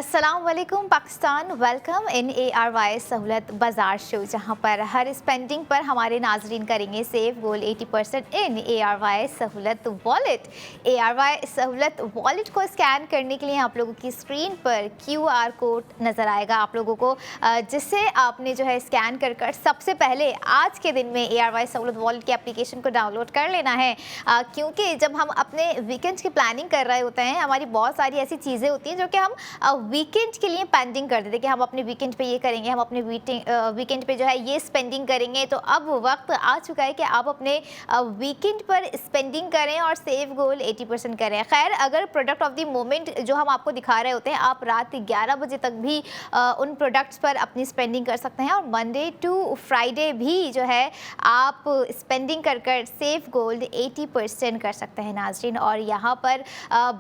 अस्सलाम वालेकुम Pakistan, welcome in ARY Sahulat Bazaar show, जहां पर हर स्पेंडिंग पर हमारे नाजरीन करेंगे सेव गोल 80% इन ARY सहूलत वॉलेट। ARY सहूलत वॉलेट को स्कैन करने के लिए आप लोगों की स्क्रीन पर QR कोड नज़र आएगा आप लोगों को, जिससे आपने जो है स्कैन कर सबसे पहले आज के दिन में ARY सहूलत वॉलेट की एप्लीकेशन को डाउनलोड कर लेना है। क्योंकि जब हम अपने वीकेंड की प्लानिंग कर रहे होते हैं, हमारी बहुत सारी ऐसी चीज़ें होती हैं जो कि हम वीकेंड के लिए पेंडिंग कर देते कि हम अपने वीकेंड पे ये करेंगे, हम अपने वीकेंड पे जो है ये स्पेंडिंग करेंगे। तो अब वक्त आ चुका है कि आप अपने वीकेंड पर स्पेंडिंग करें और सेव गोल 80% करें। खैर, अगर प्रोडक्ट ऑफ द मोमेंट जो हम आपको दिखा रहे होते हैं, आप रात 11 बजे तक भी उन प्रोडक्ट्स पर अपनी स्पेंडिंग कर सकते हैं और मंडे टू फ्राइडे भी जो है आप स्पेंडिंग कर सेव गोल्ड 80% कर सकते हैं नाजरीन। और यहाँ पर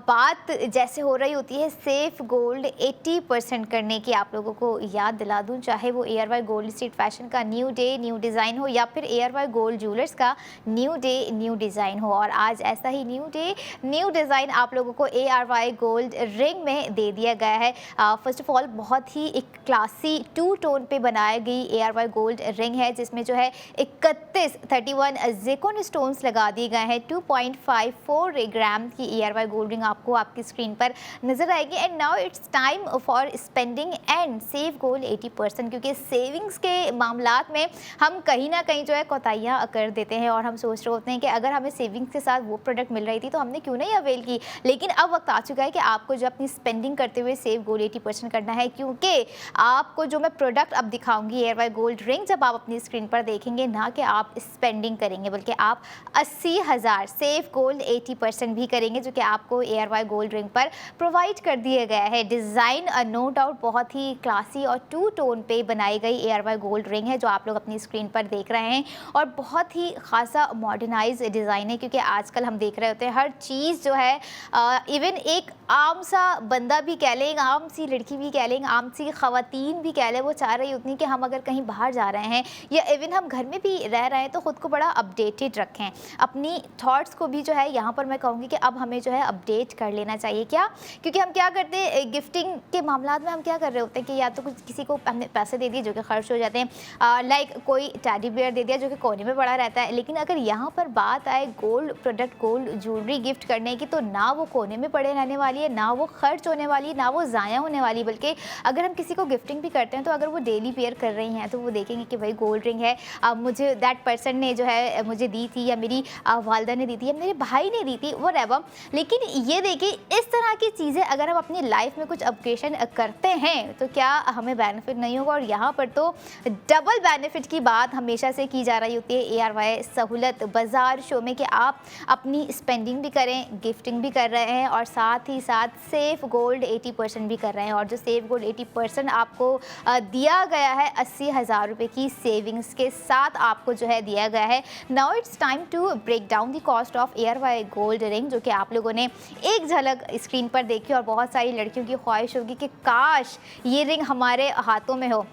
बात जैसे हो रही होती है सेफ गोल्ड 80% करने की, आप लोगों को याद दिला दूं, चाहे वो ARY गोल्ड स्ट्रीट फैशन का न्यू डे न्यू डिज़ाइन हो या फिर ARY गोल्ड ज्वेलर्स का न्यू डे न्यू डिज़ाइन हो। और आज ऐसा ही न्यू डे न्यू डिज़ाइन आप लोगों को ARY गोल्ड रिंग में दे दिया गया है। फर्स्ट ऑफ ऑल बहुत ही एक क्लासी 2 टोन पे बनाई गई ARY गोल्ड रिंग है, जिसमें जो है 31 ज़िरकॉन स्टोन्स लगा दिए गए हैं। 2.54 ग्राम की ARY गोल्ड रिंग आपको आपकी स्क्रीन पर नजर आएगी। And now it's time for spending and save goal 80%, क्योंकि सेविंग्स के मामलात में हम कहीं ना कहीं जो है कोताहियाँ कर देते हैं और हम सोच रहे होते हैं कि अगर हमें सेविंग्स के साथ वो प्रोडक्ट मिल रही थी तो हमने क्यों नहीं अवेल की। लेकिन अब वक्त आ चुका है कि आपको जो अपनी स्पेंडिंग करते हुए सेव गोल 80% करना है, क्योंकि आपको जो मैं प्रोडक्ट अब दिखाऊंगी ARY गोल्ड रिंग, जब आप अपनी स्क्रीन पर देखेंगे ना कि आप स्पेंडिंग करेंगे बल्कि आप 80,000 सेव गोल्ड 80% भी करेंगे, जो कि आपको ARY गोल्ड रिंग पर प्रोवाइड कर दिया गया है। डिज़ाइन नो डाउट बहुत ही क्लासी और 2 टोन पे बनाई गई ARY गोल्ड रिंग है जो आप लोग अपनी स्क्रीन पर देख रहे हैं। और बहुत ही खासा मॉडर्नाइज डिज़ाइन है, क्योंकि आजकल हम देख रहे होते हैं हर चीज़ जो है इवन एक आम सा बंदा भी कह लें, आम सी लड़की भी कह लें, आम सी ख़वातीन भी कह लें, वो चाह रही होती कि हम अगर कहीं बाहर जा रहे हैं या इवन हम घर में भी रह रहे हैं तो ख़ुद को बड़ा अपडेटेड रखें। अपनी थॉट्स को भी जो है यहाँ पर मैं कहूँगी कि अब हमें जो है अपडेट कर लेना चाहिए। क्या? क्योंकि हम क्या करते हैं गिफ्टिंग के मामला में, हम क्या कर रहे होते हैं कि या तो कुछ किसी को हमने पैसे दे दिए जो कि खर्च हो जाते हैं, लाइक कोई टेडी बियर दे दिया जो कि कोने में पड़ा रहता है। लेकिन अगर यहाँ पर बात आए gold product, gold jewellery gift करने की, तो ना वो कोने में पड़े रहने वाली है, ना वो खर्च होने वाली है, ना वो ज़ाया होने वाली। बल्कि अगर हम किसी को गिफ्टिंग भी करते हैं तो अगर वो डेली वेयर कर रही हैं तो वो देखेंगे कि भाई गोल्ड रिंग है, मुझे दैट पर्सन ने जो है मुझे दी थी, या मेरी वालदा ने दी थी, या मेरे भाई ने दी थी, वो रेवम। लेकिन ये देखिए इस तरह की चीज़ें अगर हम अपनी लाइफ में कुछ अपग्रेशन करते हैं तो क्या हमें बेनिफिट नहीं होगा। और यहाँ पर तो डबल बेनिफिट की बात हमेशा से की जा रही होती है ARY सहूलत बाज़ार शो में, कि आप अपनी स्पेंडिंग भी करें, गिफ्टिंग भी कर रहे हैं और साथ ही साथ सेफ गोल्ड 80% भी कर रहे हैं। और जो सेफ गोल्ड 80% आपको दिया गया है 80,000 रुपये की सेविंग्स के साथ आपको जो है दिया गया है। Now it's time to break down the cost of ARY gold ring, जो कि आप लोगों ने एक झलक स्क्रीन पर देखी और बहुत सारी लड़कियों की ख्वाहिश होगी कि काश ये रिंग हमारे हाथों में हो।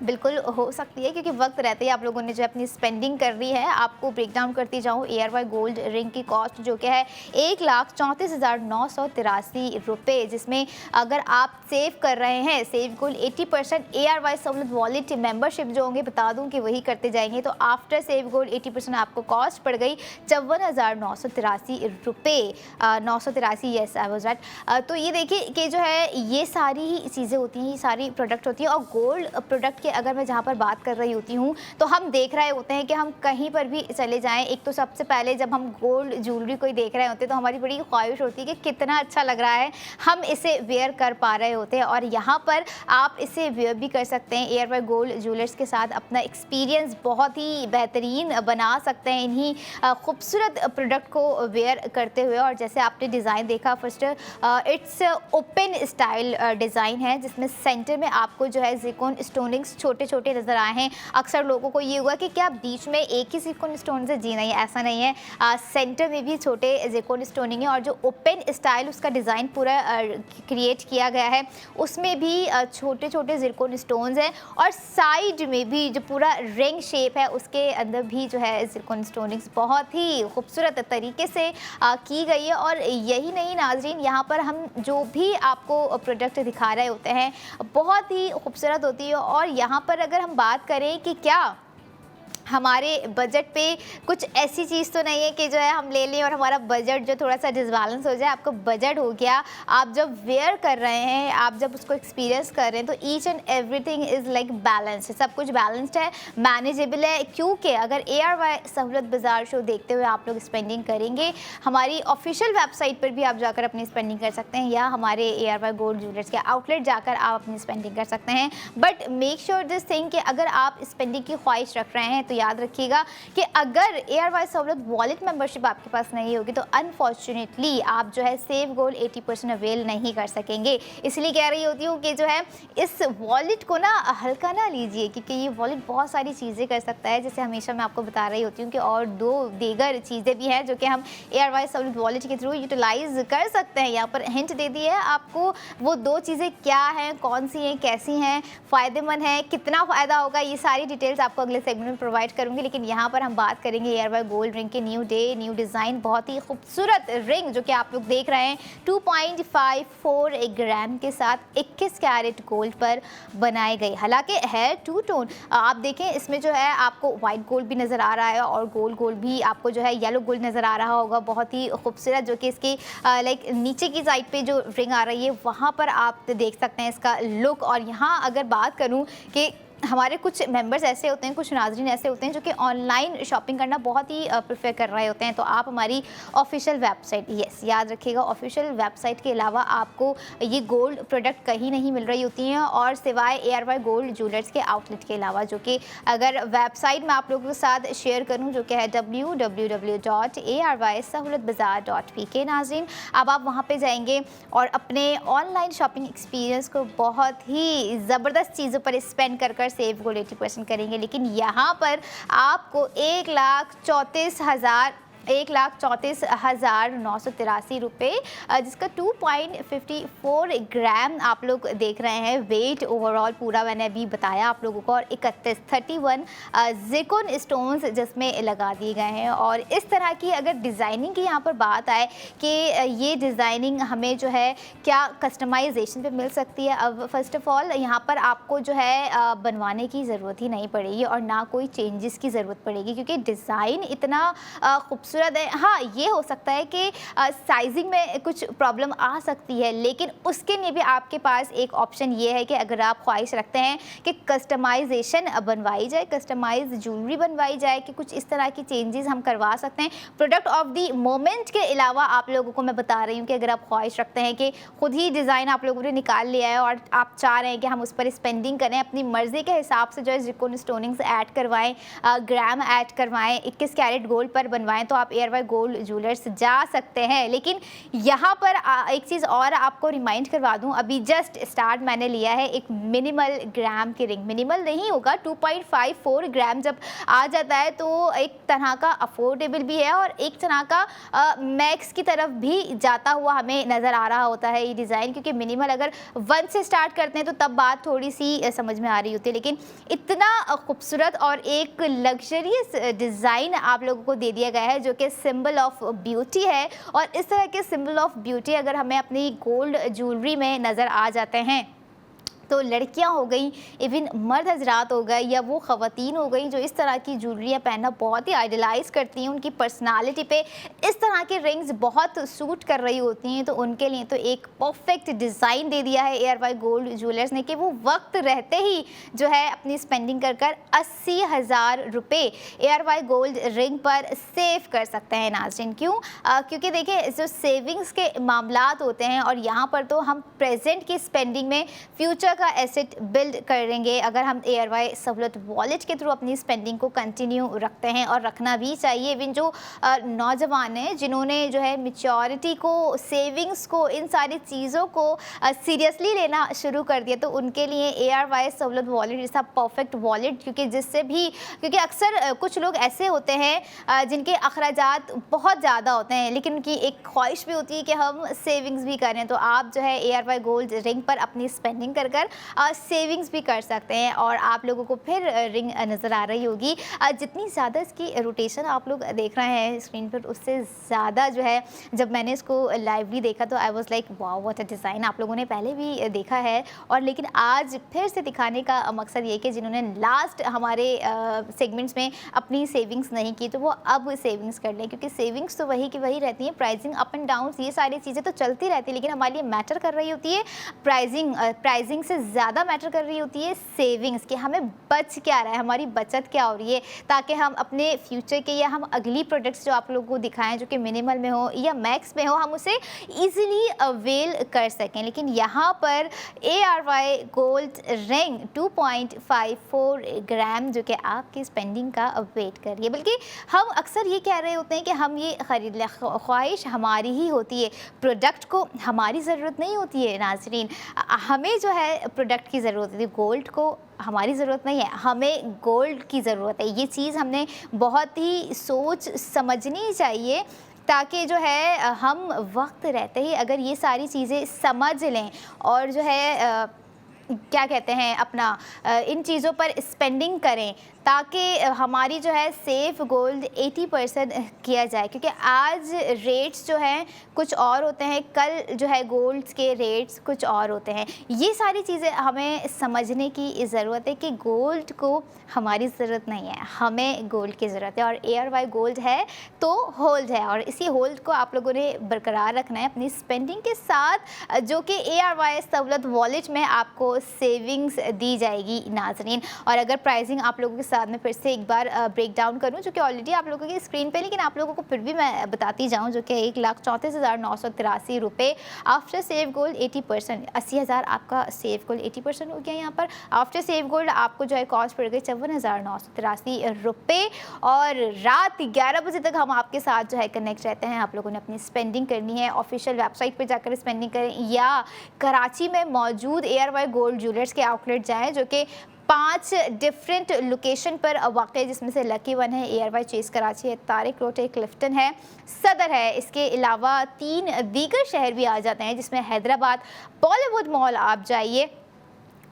बिल्कुल हो सकती है, क्योंकि वक्त रहते ही आप लोगों ने जो अपनी स्पेंडिंग कर रही है। आपको ब्रेक डाउन करती जाऊँ ARY गोल्ड रिंग की कॉस्ट जो कि है 1,34,983 रुपये, जिसमें अगर आप सेव कर रहे हैं सेव गोल्ड 80% ARY सहूलत वॉलेट मेंबरशिप जो होंगे, बता दूं कि वही करते जाएंगे, तो आफ्टर सेव गोल्ड 80% आपको कॉस्ट पड़ गई 54,983 रुपये, 983, येस आई वाज राइट। तो ये देखिए कि जो है ये सारी ही चीज़ें होती हैं, ये सारी प्रोडक्ट होती हैं। और गोल्ड प्रोडक्ट अगर मैं जहाँ पर बात कर रही होती हूँ तो हम देख रहे होते हैं कि हम कहीं पर भी चले जाएं, एक तो सबसे पहले जब हम गोल्ड ज्वेलरी कोई देख रहे होते हैं तो हमारी बड़ी ख्वाहिश होती है कि कितना अच्छा लग रहा है, हम इसे वेयर कर पा रहे होते हैं। और यहाँ पर आप इसे वेयर भी कर सकते हैं, ARY गोल्ड ज्वेलर्स के साथ अपना एक्सपीरियंस बहुत ही बेहतरीन बना सकते हैं इन्हीं खूबसूरत प्रोडक्ट को वेयर करते हुए। और जैसे आपने डिज़ाइन देखा, first it's open style design है, जिसमें सेंटर में आपको जो है ज़िरकॉन स्टोनिंग्स छोटे छोटे नज़र आए हैं। अक्सर लोगों को ये हुआ कि क्या बीच में एक ही ज़िरकॉन स्टोन है? जी नहीं, ऐसा नहीं है। सेंटर में भी छोटे ज़िरकॉन स्टोनिंग है और जो ओपन स्टाइल उसका डिज़ाइन पूरा क्रिएट किया गया है उसमें भी छोटे छोटे ज़िरकॉन स्टोन्स हैं और साइड में भी जो पूरा रिंग शेप है उसके अंदर भी जो है ज़िरकॉन स्टोनिंग्स बहुत ही खूबसूरत तरीके से की गई है। और यही नहीं नाज़रीन, यहाँ पर हम जो भी आपको प्रोडक्ट दिखा रहे होते हैं बहुत ही खूबसूरत होती है। और यहाँ पर अगर हम बात करें कि क्या हमारे बजट पे कुछ ऐसी चीज़ तो नहीं है कि जो है हम ले लें और हमारा बजट जो थोड़ा सा डिसबैलेंस हो जाए। आपका बजट हो गया, आप जब वेयर कर रहे हैं, आप जब उसको एक्सपीरियंस कर रहे हैं तो each and everything is like balance, सब कुछ बैलेंस्ड है, मैनेजेबल है। क्योंकि अगर ARY सहूलत बाज़ार शो देखते हुए आप लोग स्पेंडिंग करेंगे, हमारी ऑफिशियल वेबसाइट पर भी आप जाकर अपनी स्पेंडिंग कर सकते हैं या हमारे ARY गोल्ड ज्वेलर्स के आउटलेट जाकर आप अपनी स्पेंडिंग कर सकते हैं। But make sure this thing कि अगर आप स्पेंडिंग की ख्वाहिश रख रहे हैं तो याद रखिएगा कि अगर ARY सहूलत वॉलेट मेंबरशिप आपके पास नहीं होगी तो अनफॉर्चुनेटली आप जो है सेव गोल्ड 80% अवेल नहीं कर सकेंगे। इसलिए कह रही होती हूँ कि जो है इस वॉलेट को ना हल्का ना लीजिए, क्योंकि ये वॉलेट बहुत सारी चीज़ें कर सकता है। जैसे हमेशा मैं आपको बता रही होती हूँ कि और दो दीगर चीज़ें भी हैं जो कि हम ARY सहूलत वॉलेट के थ्रू यूटिलाइज कर सकते हैं। यहाँ पर हिंट दे दी है आपको, वो दो चीज़ें क्या हैं, कौन सी हैं, कैसी हैं, फ़ायदेमंद है, कितना फ़ायदा होगा, ये सारी डिटेल्स आपको अगले सेगमेंट में प्रोवाइड करूँगी। लेकिन यहाँ पर हम बात करेंगे ARY गोल्ड रिंग के न्यू डे न्यू डिज़ाइन, बहुत ही खूबसूरत रिंग जो कि आप लोग देख रहे हैं 2.54 ग्राम के साथ 21 कैरेट गोल्ड पर बनाए गए। हालांकि है टू टोन, आप देखें इसमें जो है आपको वाइट गोल्ड भी नज़र आ रहा है और गोल्ड भी आपको जो है येलो गोल्ड नज़र आ रहा होगा, बहुत ही खूबसूरत, जो कि इसकी लाइक नीचे की साइड पे जो रिंग आ रही है वहाँ पर आप देख सकते हैं इसका लुक। और यहाँ अगर बात करूँ कि हमारे कुछ मेंबर्स ऐसे होते हैं, कुछ नाज़रीन ऐसे होते हैं जो कि ऑनलाइन शॉपिंग करना बहुत ही प्रेफर कर रहे होते हैं, तो आप हमारी ऑफिशियल वेबसाइट, यस याद रखिएगा, ऑफिशियल वेबसाइट के अलावा आपको ये गोल्ड प्रोडक्ट कहीं नहीं मिल रही होती हैं और सिवाय ARY गोल्ड ज्वेलर्स के आउटलेट के अलावा, जो कि अगर वेबसाइट में आप लोगों के साथ शेयर करूँ जो कि है www.arysahoolatbazaar.pk। नाज़रीन अब आप वहाँ पर जाएंगे और अपने ऑनलाइन शॉपिंग एक्सपीरियंस को बहुत ही ज़बरदस्त चीज़ों पर स्पेंड कर सेव गोल्ड 80% करेंगे। लेकिन यहाँ पर आपको 1,34,983 रुपये, जिसका 2.54 ग्राम आप लोग देख रहे हैं वेट ओवरऑल पूरा मैंने अभी बताया आप लोगों को, और 31 ज़िरकॉन स्टोन्स जिसमें लगा दिए गए हैं। और इस तरह की अगर डिज़ाइनिंग की यहाँ पर बात आए कि ये डिज़ाइनिंग हमें जो है क्या कस्टमाइजेशन पे मिल सकती है, अब फर्स्ट ऑफ ऑल यहाँ पर आपको जो है बनवाने की ज़रूरत ही नहीं पड़ेगी और ना कोई चेंजेस की ज़रूरत पड़ेगी, क्योंकि डिज़ाइन इतना खूबसूरत है। हाँ, ये हो सकता है कि साइजिंग में कुछ प्रॉब्लम आ सकती है, लेकिन उसके लिए भी आपके पास एक ऑप्शन ये है कि अगर आप ख्वाहिश रखते हैं कि कस्टमाइजेशन बनवाई जाए, कस्टमाइज ज्वेलरी बनवाई जाए, कि कुछ इस तरह की चेंजेस हम करवा सकते हैं प्रोडक्ट ऑफ द मोमेंट के अलावा, आप लोगों को मैं बता रही हूँ कि अगर आप ख्वाहिश रखते हैं कि खुद ही डिज़ाइन आप लोगों ने निकाल लिया है और आप चाह रहे हैं कि हम उस पर स्पेंडिंग करें, अपनी मर्ज़ी के हिसाब से जो है ज़िरकॉन स्टोनिंग्स ऐड करवाएं, ग्राम ऐड करवाएं, 21 कैरेट गोल्ड पर बनवाएं, तो आप ARY गोल्ड ज्वेलर्स जा सकते हैं। लेकिन यहाँ पर एक चीज़ और आपको रिमाइंड करवा दूँ, अभी जस्ट स्टार्ट मैंने लिया है एक मिनिमल ग्राम की रिंग, मिनिमल नहीं होगा, 2.54 ग्राम जब आ जाता है तो एक तरह का अफोर्डेबल भी है और एक तरह का मैक्स की तरफ भी जाता हुआ हमें नज़र आ रहा होता है ये डिज़ाइन, क्योंकि मिनिमल अगर 1 से स्टार्ट करते हैं तो तब बात थोड़ी सी समझ में आ रही होती है। लेकिन इतना खूबसूरत और एक लग्जरियस डिज़ाइन आप लोगों को दे दिया गया है जो कि सिंबल ऑफ ब्यूटी है, और इस तरह के सिंबल ऑफ ब्यूटी अगर हमें अपनी गोल्ड ज्वेलरी में नज़र आ जाते हैं तो लड़कियां हो गई, इवन मर्द हजरात हो गए या वो ख़वातीन हो गई जो इस तरह की ज्वेलरियाँ पहनना बहुत ही आइडलाइज़ करती हैं, उनकी पर्सनालिटी पे इस तरह के रिंग्स बहुत सूट कर रही होती हैं, तो उनके लिए तो एक परफेक्ट डिज़ाइन दे दिया है ARY गोल्ड ज्वेलर्स ने कि वो वक्त रहते ही जो है अपनी स्पेंडिंग कर 80,000 रुपये ARY गोल्ड रिंग पर सेव कर सकते हैं। नाज़रीन क्यों? क्योंकि देखिए जो सेविंग्स के मामलात होते हैं और यहाँ पर तो हम प्रेजेंट की स्पेंडिंग में फ्यूचर का एसेट बिल्ड करेंगे अगर हम ARY सहूलत वॉलेट के थ्रू अपनी स्पेंडिंग को कंटिन्यू रखते हैं, और रखना भी चाहिए। इवन जो नौजवान हैं जिन्होंने जो है मैच्योरिटी को, सेविंग्स को, इन सारी चीज़ों को सीरियसली लेना शुरू कर दिया, तो उनके लिए ARY सहूलत वॉलेट जैसा परफेक्ट वॉलेट, क्योंकि अक्सर कुछ लोग ऐसे होते हैं जिनके अखराजात बहुत ज़्यादा होते हैं, लेकिन उनकी एक ख्वाहिश भी होती है कि हम सेविंग्स भी करें। तो आप जो है ARY गोल्ड रिंग पर अपनी स्पेंडिंग कर सेविंग्स भी कर सकते हैं, और आप लोगों को फिर रिंग नज़र आ रही होगी। जितनी ज़्यादा इसकी रोटेशन आप लोग देख रहे हैं स्क्रीन पर, उससे ज़्यादा जो है जब मैंने इसको लाइवली देखा तो I was like wow what a design. आप लोगों ने पहले भी देखा है, और लेकिन आज फिर से दिखाने का मकसद ये कि जिन्होंने लास्ट हमारे सेगमेंट्स में अपनी सेविंग्स नहीं की तो वो अब सेविंग्स कर लें, क्योंकि सेविंग्स तो वही की वही रहती हैं। प्राइसिंग अप एंड डाउन ये सारी चीज़ें तो चलती रहती है, लेकिन हमारे लिए मैटर कर रही होती है प्राइसिंग से ज़्यादा मैटर कर रही होती है सेविंग्स, कि हमें बच क्या रहा है, हमारी बचत क्या हो रही है, ताकि हम अपने फ्यूचर के या हम अगली प्रोडक्ट्स जो आप लोगों को दिखाएं जो कि मिनिमल में हो या मैक्स में हो, हम उसे ईजिली अवेल कर सकें। लेकिन यहाँ पर ARY गोल्ड रिंग 2.54 ग्राम जो कि आपकी स्पेंडिंग का वेट कर रही है, बल्कि हम अक्सर ये कह रहे होते हैं कि हम ये खरीद लें, ख्वाहिश हमारी ही होती है, प्रोडक्ट को हमारी ज़रूरत नहीं होती है। नाज़रीन, हमें जो है प्रोडक्ट की ज़रूरत होती है, गोल्ड को हमारी ज़रूरत नहीं है, हमें गोल्ड की ज़रूरत है। ये चीज़ हमने बहुत ही सोच समझनी चाहिए, ताकि जो है हम वक्त रहते ही अगर ये सारी चीज़ें समझ लें और जो है क्या कहते हैं अपना इन चीज़ों पर स्पेंडिंग करें, ताकि हमारी जो है सेफ गोल्ड 80% किया जाए। क्योंकि आज रेट्स जो हैं कुछ और होते हैं, कल जो है गोल्ड के रेट्स कुछ और होते हैं। ये सारी चीज़ें हमें समझने की ज़रूरत है कि गोल्ड को हमारी ज़रूरत नहीं है, हमें गोल्ड की ज़रूरत है, और ARY गोल्ड है तो होल्ड है, और इसी होल्ड को आप लोगों ने बरकरार रखना है अपनी स्पेंडिंग के साथ, जो कि ARY सहूलत वॉलेट में आपको सेविंग्स दी जाएगी। नाज़रीन, और अगर प्राइसिंग आप लोगों के साथ में फिर से एक बार ब्रेक डाउन करूं, जो कि ऑलरेडी आप लोगों की स्क्रीन पे, लेकिन आप लोगों को फिर भी मैं बताती जाऊं, जो कि 1,34,983 रुपये आफ्टर सेव गोल्ड 80%, 80,000 आपका सेव गोल्ड 80% हो गया। यहाँ पर आफ्टर सेव गोल्ड आपको जो है कॉस्ट पड़ गई 54,983 रुपये, और रात 11 बजे तक हम आपके साथ जो है कनेक्ट रहते हैं। आप लोगों ने अपनी स्पेंडिंग करनी है, ऑफिशियल वेबसाइट पर जाकर स्पेंडिंग करें, या कराची में मौजूद ARY गोल्ड ज्वेलर्स के आउटलेट जाएँ, जो कि 5 डिफरेंट लोकेशन पर वाक़ है, जिसमें से लकी वन है, ARY चेस कराची है, तारिक रोड है, क्लिफ्टन है, सदर है। इसके अलावा 3 दीगर शहर भी आ जाते हैं, जिसमें हैदराबाद बॉलीवुड मॉल आप जाइए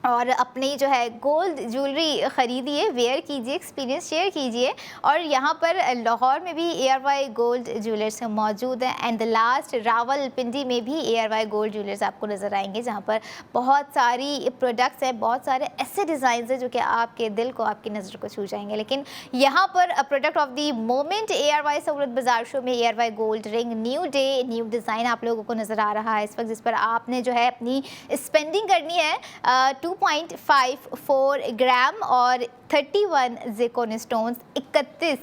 और अपनी जो है गोल्ड ज्वेलरी ख़रीदिए, वेयर कीजिए, एक्सपीरियंस शेयर कीजिए। और यहाँ पर लाहौर में भी ARY गोल्ड ज्वेलर्स मौजूद हैं, एंड द लास्ट रावलपिंडी में भी ARY गोल्ड ज्वेलर्स आपको नज़र आएंगे, जहाँ पर बहुत सारी प्रोडक्ट्स हैं, बहुत सारे ऐसे डिज़ाइन हैं जो कि आपके दिल को, आपकी नज़र को छू जाएंगे। लेकिन यहाँ पर product of the moment ARY Sahulat Bazaar show में ARY gold ring new day new design आप लोगों को नज़र आ रहा है इस वक्त, जिस पर आपने जो है अपनी स्पेंडिंग करनी है 2.54 ग्राम और 31 ज़िरकोन स्टोन्स, 21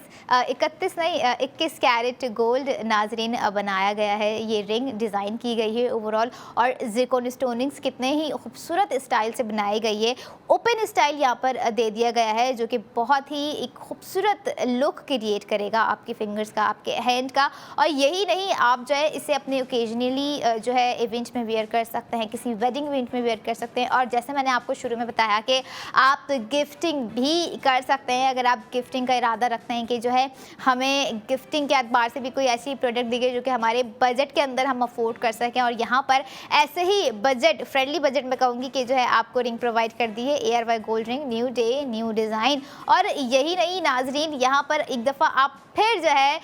कैरेट गोल्ड नाजरीन बनाया गया है। ये रिंग डिज़ाइन की गई है ओवरऑल, और ज़िरकोन स्टोनिंग्स कितने ही खूबसूरत स्टाइल से बनाई गई है। ओपन स्टाइल यहाँ पर दे दिया गया है, जो कि बहुत ही एक खूबसूरत लुक क्रिएट करेगा आपके फिंगर्स का, आपके हैंड का। और यही नहीं, आप जो है इसे अपने ओकेजनली जो है इवेंट में वेयर कर सकते हैं, किसी वेडिंग इवेंट में वेयर कर सकते हैं। और जैसे मैंने आपको शुरू में बताया कि आप गिफ्टिंग भी कर सकते हैं, अगर आप गिफ्टिंग का इरादा रखते हैं कि जो है हमें गिफ्टिंग के एतबार से भी कोई ऐसी प्रोडक्ट दिखे जो कि हमारे बजट के अंदर हम अफोर्ड कर सकें। और यहाँ पर ऐसे ही बजट फ्रेंडली बजट में कहूँगी कि जो है आपको रिंग प्रोवाइड कर दी है ARY gold ring new day new design. और यही नहीं नाजरीन, यहाँ पर एक दफ़ा आप फिर जो है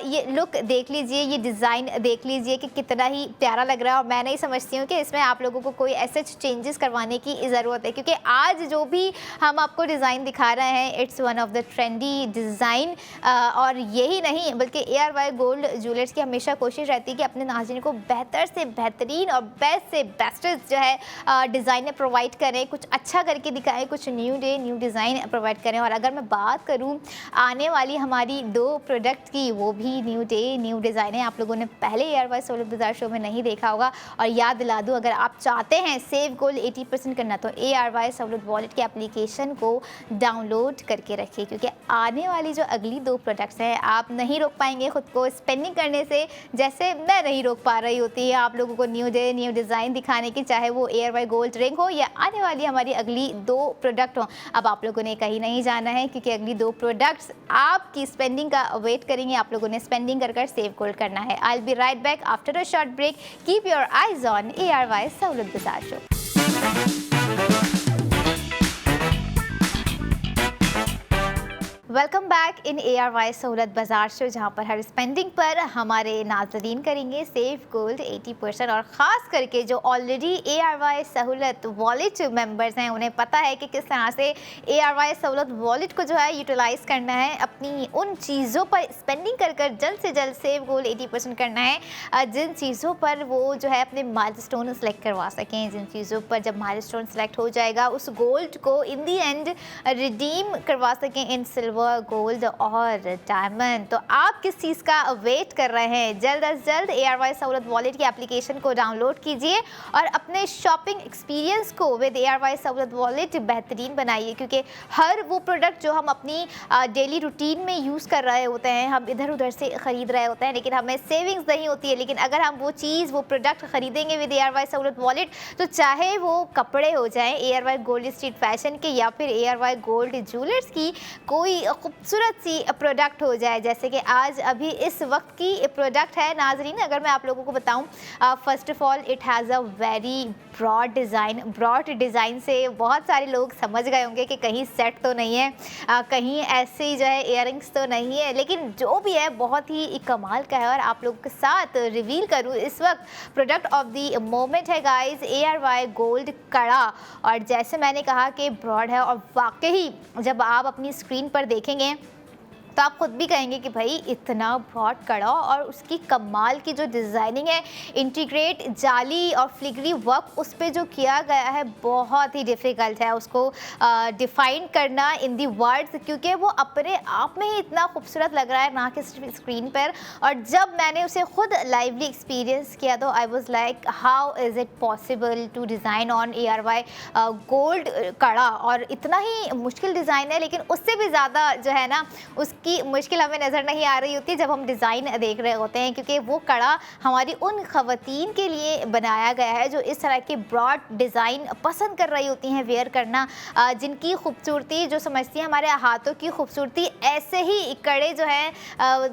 ये लुक देख लीजिए, ये डिज़ाइन देख लीजिए कि कितना ही प्यारा लग रहा है। और मैं नहीं समझती हूँ कि इसमें आप लोगों को कोई ऐसे चेंजेस करवाने की ज़रूरत है, क्योंकि आज जो भी हम आपको डिज़ाइन दिखा रहे हैं it's one of the trendy design. और यही नहीं बल्कि ARY गोल्ड ज्वेलर्स की हमेशा कोशिश रहती है कि अपने नाज़रीन को बेहतर से बेहतरीन और बेस्ट से बेस्ट जो है डिज़ाइन प्रोवाइड करें, कुछ अच्छा करके दिखाएं, कुछ new day new design provide करें। और अगर मैं बात करूँ आने वाली हमारी 2 प्रोडक्ट की, वो भी न्यू डे न्यू डिज़ाइन है। आप लोगों ने पहले ARY सहूलत बाज़ार शो में नहीं देखा होगा। और याद दिला दूँ, अगर आप चाहते हैं सेव गोल्ड 80% करना तो ARY सहूलत वॉलेट की एप्लीकेशन को डाउनलोड करके रखिए, क्योंकि आने वाली जो अगली 2 प्रोडक्ट्स हैं आप नहीं रोक पाएंगे खुद को स्पेंडिंग करने से, जैसे मैं नहीं रोक पा रही होती है आप लोगों को न्यू डे न्यू डिज़ाइन दिखाने की, चाहे वो ARY गोल्ड रिंग हो या आने वाली हमारी अगली 2 प्रोडक्ट हो। अब आप लोगों ने कहीं नहीं जाना है, क्योंकि अगली 2 प्रोडक्ट्स आपकी स्पेंडिंग का वेट करेंगे। आप लोगों ने स्पेंडिंग कर सेव गोल्ड करना है। I will be right back after a short break. Keep your eyes on ARY Sahulat Bazaar show. Welcome back in ARY Sahulat Bazaar show, जहाँ पर हर स्पेंडिंग पर हमारे नाज़रीन करेंगे सेव गोल्ड 80%। और ख़ास करके जो ऑलरेडी ARY सहूलत वॉलेट मेंबर्स हैं, उन्हें पता है कि किस तरह से ARY सहूलत वॉलेट को जो है यूटिलाइज़ करना है, अपनी उन चीज़ों पर स्पेंडिंग कर जल्द से जल्द सेव गोल्ड 80% करना है, जिन चीज़ों पर वो जो है अपने माइलस्टोन सेलेक्ट करवा सकें। जिन चीज़ों पर जब माइलस्टोन सेलेक्ट हो जाएगा, उस गोल्ड को इन दी एंड रिडीम करवा सकें इन सिल्वर, गोल्ड और डायमंड। तो आप किस चीज़ का वेट कर रहे हैं? जल्द अज जल्द ARY सहूलत वॉलेट की एप्लीकेशन को डाउनलोड कीजिए और अपने शॉपिंग एक्सपीरियंस को विद ARY सहूलत वॉलेट बेहतरीन बनाइए, क्योंकि हर वो प्रोडक्ट जो हम अपनी डेली रूटीन में यूज़ कर रहे होते हैं, हम इधर उधर से ख़रीद रहे होते हैं, लेकिन हमें सेविंग्स नहीं होती है। लेकिन अगर हम वो चीज़, वो प्रोडक्ट ख़रीदेंगे विद ARY सहूलत वॉलेट, तो चाहे वो कपड़े हो जाएँ ARY गोल्ड स्ट्रीट फैशन के या फिर ARY गोल्ड ज्वेलर्स की कोई खूबसूरत सी प्रोडक्ट हो जाए, जैसे कि आज अभी इस वक्त की प्रोडक्ट है नाजरीन। अगर मैं आप लोगों को बताऊं, first of all it has a very broad design. Broad design से बहुत सारे लोग समझ गए होंगे कि कहीं सेट तो नहीं है, कहीं ऐसी जो है इयररिंग्स तो नहीं है, लेकिन जो भी है बहुत ही कमाल का है। और आप लोगों के साथ रिवील करूँ, इस वक्त प्रोडक्ट ऑफ द मोमेंट है गाइस ARY गोल्ड कड़ा। और जैसे मैंने कहा कि ब्रॉड है, और वाकई जब आप अपनी स्क्रीन पर देखेंगे तो आप खुद भी कहेंगे कि भाई इतना ब्रॉड कड़ा, और उसकी कमाल की जो डिज़ाइनिंग है, इंटीग्रेट जाली और फ्लिग्री वर्क उस पर जो किया गया है, बहुत ही डिफ़िकल्ट है उसको डिफ़ाइन करना इन दी वर्ड्स, क्योंकि वो अपने आप में ही इतना खूबसूरत लग रहा है ना कि स्क्रीन पर। और जब मैंने उसे खुद लाइवली एक्सपीरियंस किया तो I was like how is it possible to design on ARY gold कड़ा। और इतना ही मुश्किल डिज़ाइन है, लेकिन उससे भी ज़्यादा जो है ना, उस की मुश्किल हमें नज़र नहीं आ रही होती जब हम डिज़ाइन देख रहे होते हैं, क्योंकि वो कड़ा हमारी उन ख़वातीन के लिए बनाया गया है जो इस तरह के ब्रॉड डिज़ाइन पसंद कर रही होती हैं वेयर करना, जिनकी खूबसूरती जो समझती हैं हमारे हाथों की खूबसूरती ऐसे ही कड़े जो हैं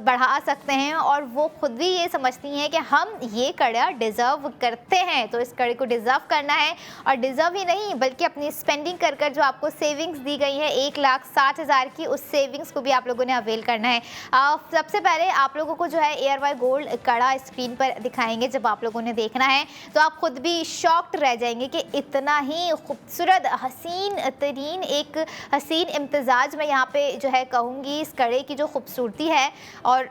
बढ़ा सकते हैं, और वो खुद भी ये समझती हैं कि हम ये कड़ा डिज़र्व करते हैं। तो इस कड़े को डिज़र्व करना है, और डिज़र्व ही नहीं बल्कि अपनी स्पेंडिंग कर जो आपको सेविंग्स दी गई है 1,60,000 की, उस सेविंग्स को भी आप लोगों ने अवेल करना है। सबसे पहले आप लोगों को जो है ARY गोल्ड कड़ा स्क्रीन पर दिखाएंगे, जब आप लोगों ने देखना है तो आप खुद भी शॉक्ड रह जाएंगे कि इतना ही खूबसूरत हसीन तरीन एक हसीन इम्तिजाज मैं यहाँ पे जो है कहूँगी इस कड़े की जो खूबसूरती है। और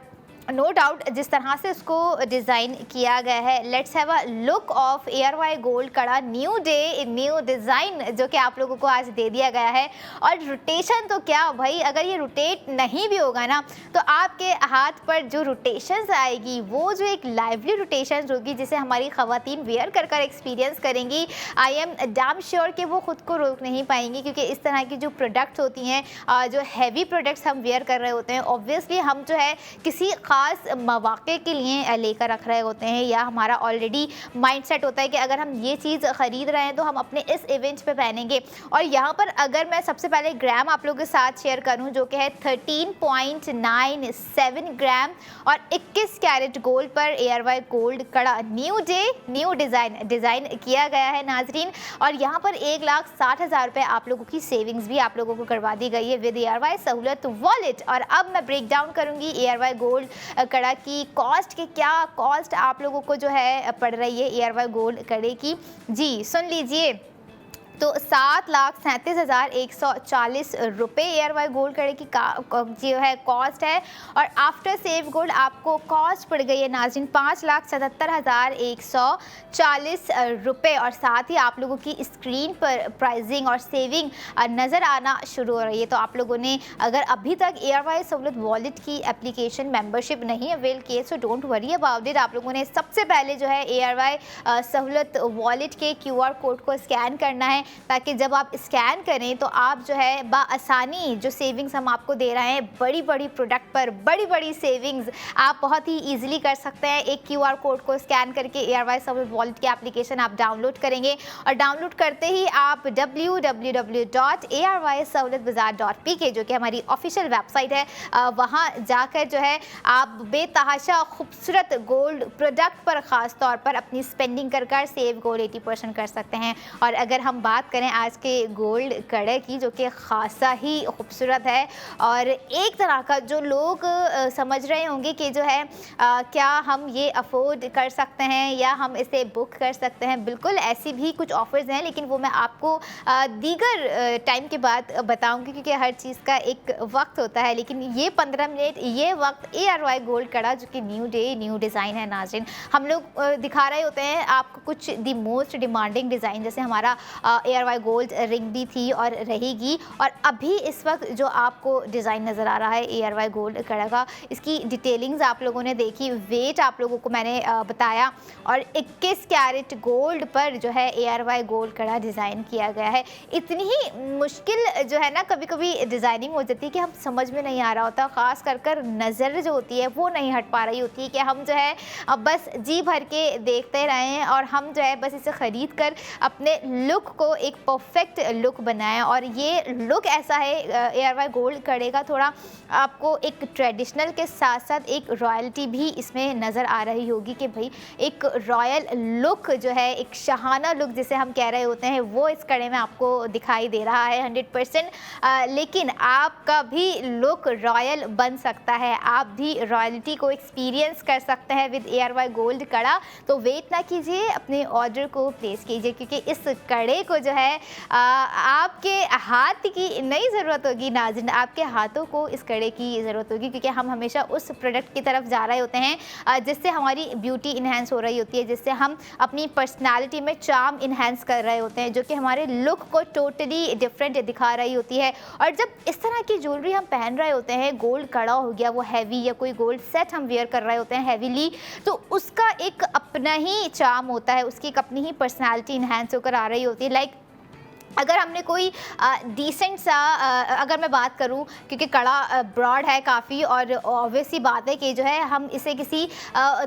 नो डाउट जिस तरह से उसको डिज़ाइन किया गया है, let's have a look of ARY gold कड़ा न्यू डे न्यू डिज़ाइन, जो कि आप लोगों को आज दे दिया गया है। और रोटेशन तो क्या भाई, अगर ये रोटेट नहीं भी होगा ना, तो आपके हाथ पर जो रोटेशंस आएगी वो जो एक लाइवली रोटेशंस होगी, जिसे हमारी ख़वातीन वेयर कर एक्सपीरियंस करेंगी, आई एम डैम श्योर कि वो खुद को रोक नहीं पाएंगी। क्योंकि इस तरह की जो प्रोडक्ट्स होती हैं, जो हैवी प्रोडक्ट्स हम वेयर कर रहे होते हैं, ऑब्वियसली हम जो है किसी ख़ास मौके के लिए लेकर रख रहे होते हैं, या हमारा ऑलरेडी माइंडसेट होता है कि अगर हम ये चीज़ ख़रीद रहे हैं तो हम अपने इस इवेंट पे पहनेंगे। और यहाँ पर अगर मैं सबसे पहले ग्राम आप लोगों के साथ शेयर करूँ, जो कि है 13.97 ग्राम और 21 कैरेट गोल्ड पर ARY गोल्ड कड़ा न्यू डे न्यू डिज़ाइन किया गया है नाजरीन। और यहाँ पर 1,60,000 रुपये आप लोगों की सेविंग्स भी आप लोगों को करवा दी गई है विद ARY सहूलत वॉलेट। और अब मैं ब्रेक डाउन करूँगी ARY गोल्ड कड़ा की कॉस्ट के, क्या कॉस्ट आप लोगों को जो है पड़ रही है ARY गोल्ड कड़े की। जी सुन लीजिए, तो 7,37,140 रुपये ARY गोल्ड कड़े की जो है कॉस्ट है। और आफ्टर सेव गोल्ड आपको कॉस्ट पड़ गई है नाज़रीन 5,77,140 रुपये। और साथ ही आप लोगों की स्क्रीन पर प्राइसिंग और सेविंग नज़र आना शुरू हो रही है। तो आप लोगों ने अगर अभी तक ARY सहूलत वॉलेट की एप्लीकेशन मेंबरशिप नहीं अवेल किए so don't worry about it. आप लोगों ने सबसे पहले जो है ARY सहूलत वॉलेट के QR कोड को स्कैन करना है, ताकि जब आप स्कैन करें तो आप जो है बआसानी जो सेविंग्स हम आपको दे रहे हैं बड़ी बड़ी प्रोडक्ट पर बड़ी बड़ी सेविंग्स आप बहुत ही ईजिली कर सकते हैं। एक QR कोड को स्कैन करके ARY सहूलत वॉलेट की एप्लीकेशन आप डाउनलोड करेंगे और डाउनलोड करते ही आप www.arysahoolatbazaar.pk जो कि हमारी ऑफिशियल वेबसाइट है वहाँ जाकर जो है आप बेतहाशा खूबसूरत गोल्ड प्रोडक्ट पर ख़ास तौर पर अपनी स्पेंडिंग कर सेव गोल्ड 80% कर सकते हैं। और अगर हम बात करें आज के गोल्ड कड़े की जो कि ख़ासा ही खूबसूरत है और एक तरह का जो लोग समझ रहे होंगे कि जो है क्या हम ये अफोर्ड कर सकते हैं या हम इसे बुक कर सकते हैं, बिल्कुल ऐसी भी कुछ ऑफ़र्स हैं, लेकिन वो मैं आपको दीगर टाइम के बाद बताऊंगी क्योंकि हर चीज़ का एक वक्त होता है। लेकिन ये 15 मिनट ये वक्त ARY गोल्ड कड़ा जो कि न्यू डे न्यू डिज़ाइन है नाज़रीन, हम लोग दिखा रहे होते हैं आपको कुछ दी मोस्ट डिमांडिंग डिज़ाइन, जैसे हमारा ARY गोल्ड रिंग भी थी और रहेगी। और अभी इस वक्त जो आपको डिज़ाइन नज़र आ रहा है ARY गोल्ड कड़ा का, इसकी डिटेलिंग्स आप लोगों ने देखी, वेट आप लोगों को मैंने बताया और 21 कैरेट गोल्ड पर जो है ARY गोल्ड कड़ा डिज़ाइन किया गया है। इतनी ही मुश्किल जो है ना कभी कभी डिज़ाइनिंग हो जाती है कि हम समझ में नहीं आ रहा होता, ख़ास कर नज़र जो होती है वो नहीं हट पा रही होती है कि हम जो है बस जी भर के देखते रहें और हम जो है बस इसे ख़रीद कर अपने लुक को एक परफेक्ट लुक बनाएं। और ये लुक ऐसा है ARY गोल्ड कड़े का, थोड़ा आपको एक ट्रेडिशनल के साथ साथ एक रॉयल्टी भी इसमें नज़र आ रही होगी कि भाई एक रॉयल लुक जो है, एक शाहाना लुक जिसे हम कह रहे होते हैं, वो इस कड़े में आपको दिखाई दे रहा है 100%। लेकिन आपका भी लुक रॉयल बन सकता है, आप भी रॉयल्टी को एक्सपीरियंस कर सकते हैं विद ARY गोल्ड कड़ा। तो वेट ना कीजिए, अपने ऑर्डर को प्लेस कीजिए क्योंकि इस कड़े को जो है आपके हाथ की नहीं ज़रूरत होगी नाज़रीन, आपके हाथों को इस कड़े की ज़रूरत होगी क्योंकि हम हमेशा उस प्रोडक्ट की तरफ जा रहे होते हैं जिससे हमारी ब्यूटी इन्हेंस हो रही होती है, जिससे हम अपनी पर्सनालिटी में चार्म इन्हेंस कर रहे होते हैं, जो कि हमारे लुक को टोटली डिफरेंट दिखा रही होती है। और जब इस तरह की ज्वेलरी हम पहन रहे होते हैं, गोल्ड कड़ा हो गया वो हैवी या कोई गोल्ड सेट हम वेयर कर रहे होते हैं हैवीली, तो उसका एक अपना ही चार्म होता है, उसकी एक अपनी ही पर्सनालिटी इन्हेंस होकर आ रही होती है। लाइक अगर हमने कोई डिसेंट सा अगर मैं बात करूं, क्योंकि कड़ा ब्रॉड है काफ़ी और ऑब्वियस ही बात है कि जो है हम इसे किसी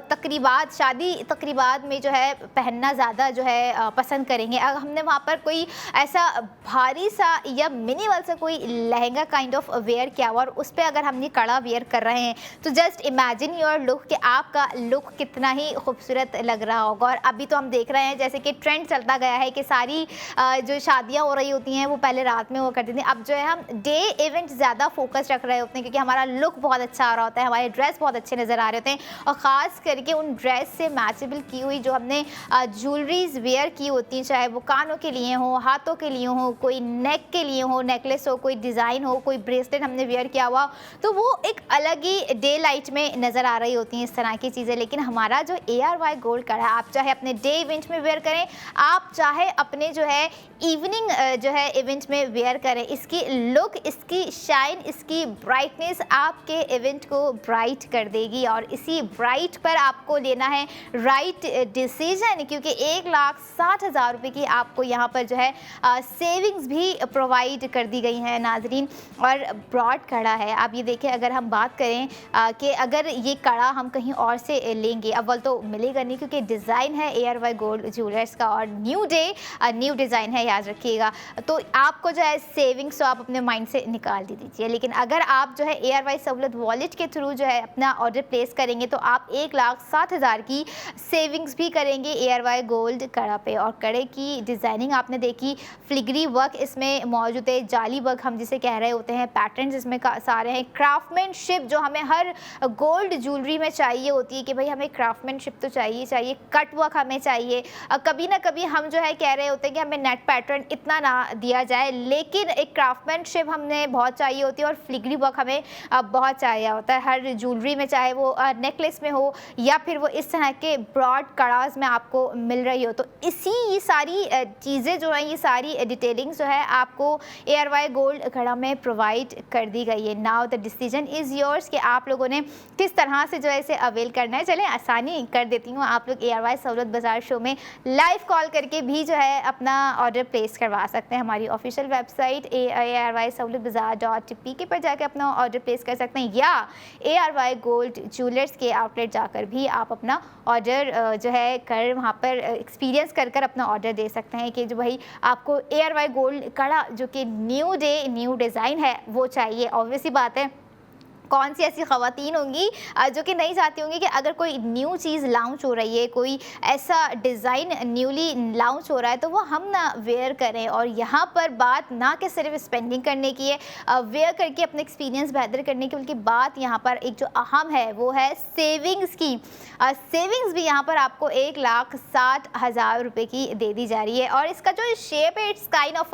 तकरीबात, शादी तकरीबात में जो है पहनना ज़्यादा जो है पसंद करेंगे। अगर हमने वहाँ पर कोई ऐसा भारी सा या मिनिमल सा कोई लहंगा काइंड ऑफ वेयर किया हुआ और उस पर अगर हमने कड़ा वेयर कर रहे हैं तो जस्ट इमेजिन योर लुक कि आपका लुक कितना ही खूबसूरत लग रहा होगा। और अभी तो हम देख रहे हैं जैसे कि ट्रेंड चलता गया है कि सारी जो शादियाँ हो रही होती हैं वो पहले रात में हुआ करती थी, अब जो है हम डे इवेंट ज़्यादा फोकस रख रहे होते हैं क्योंकि हमारा लुक बहुत अच्छा आ रहा होता है, हमारे ड्रेस बहुत अच्छे नज़र आ रहे होते हैं। और ख़ास करके उन ड्रेस से मैचेबल की हुई जो हमने ज्वेलरीज वेयर की होती हैं, चाहे वो कानों के लिए हो, हाथों के लिए हो, कोई नेक के लिए हो, नेकलेस हो, कोई डिज़ाइन हो, कोई ब्रेसलेट हमने वेयर किया हुआ, तो वो एक अलग ही डे लाइट में नज़र आ रही होती हैं इस तरह की चीज़ें। लेकिन हमारा जो ARY गोल्ड कड़ा है, आप चाहे अपने डे इवेंट में वेयर करें, आप चाहे अपने जो है इवनिंग जो है इवेंट में वेयर करें, इसकी लुक, इसकी शाइन, इसकी ब्राइटनेस आपके इवेंट को ब्राइट कर देगी। और इसी ब्राइट पर आपको लेना है राइट डिसीजन, क्योंकि 1,60,000 रुपये की आपको यहाँ पर जो है सेविंग्स भी प्रोवाइड कर दी गई हैं नाजरीन। और ब्रॉड कड़ा है, आप ये देखें, अगर हम बात करें कि अगर ये कड़ा हम कहीं और से लेंगे, अव्वल तो मिलेगा नहीं क्योंकि डिज़ाइन है ARY गोल्ड ज्वेलर्स का और न्यू डे न्यू डिज़ाइन है, याद रखिएगा। तो आपको जो है सेविंग्स तो आप अपने माइंड से निकाल दीजिए। लेकिन अगर आप जो है ARY सहूलत वॉलेट के थ्रू जो है अपना ऑर्डर प्लेस करेंगे तो आप 1,60,000 की सेविंग्स भी करेंगे ARY गोल्ड कड़ा पे। और कड़े की डिज़ाइनिंग आपने देखी, फ्लिग्री वर्क इसमें मौजूद है, जाली वर्क हम जिसे कह रहे होते हैं, पैटर्न्स इसमें सारे हैं, क्राफ्टमैनशिप जो हमें हर गोल्ड ज्वेलरी में चाहिए होती है कि भाई हमें क्राफ्टमैनशिप तो चाहिए, कट वर्क हमें चाहिए। कभी ना कभी हम जो है कह रहे होते हैं कि हमें नेट पैटर्न इतना ना दिया जाए, लेकिन एक क्राफ्टमैनशिप हमने बहुत चाहिए होती है और फिलिग्री वर्क हमें बहुत चाहिए होता है हर ज्वेलरी में, चाहे वो नेकलेस में हो या फिर वो इस तरह के ब्रॉड कड़ास में आपको मिल रही हो। तो ये सारी चीज़ें जो हैं, ये सारी डिटेलिंग्स जो है आपको ARY गोल्ड कड़ा में प्रोवाइड कर दी गई है। Now the decision is yours कि आप लोगों ने किस तरह से जो है इसे अवेल करना है। चलें आसानी कर देती हूँ, आप लोग ARY सहूलत बाज़ार शो में लाइव कॉल करके भी जो है अपना ऑर्डर प्लेस करवा सकते हैं। हमारी ऑफिशियल वेबसाइट ARY-सहूलतबाजार.pk पर जाकर अपना ऑर्डर प्लेस कर सकते हैं, या ARY गोल्ड ज्वेलर्स के आउटलेट जाकर भी आप अपना ऑर्डर जो है कर वहाँ पर एक्सपीरियंस कर अपना ऑर्डर दे सकते हैं कि जो भाई आपको ARY गोल्ड कड़ा जो कि न्यू डिज़ाइन है वो चाहिए। ऑब्वियसली बात है, कौन सी ऐसी ख़वातीन होंगी जो कि नहीं चाहती होंगी कि अगर कोई न्यू चीज़ लॉन्च हो रही है, कोई ऐसा डिज़ाइन न्यूली लॉन्च हो रहा है, तो वो हम ना वेयर करें। और यहाँ पर बात ना कि सिर्फ स्पेंडिंग करने की है, वेयर करके अपना एक्सपीरियंस बेहतर करने की, बल्कि बात यहाँ पर एक जो अहम है वो है सेविंग्स की। सेविंग्स भी यहाँ पर आपको 1,60,000 रुपये की दे दी जा रही है। और इसका जो शेप है, इट्स काइंड ऑफ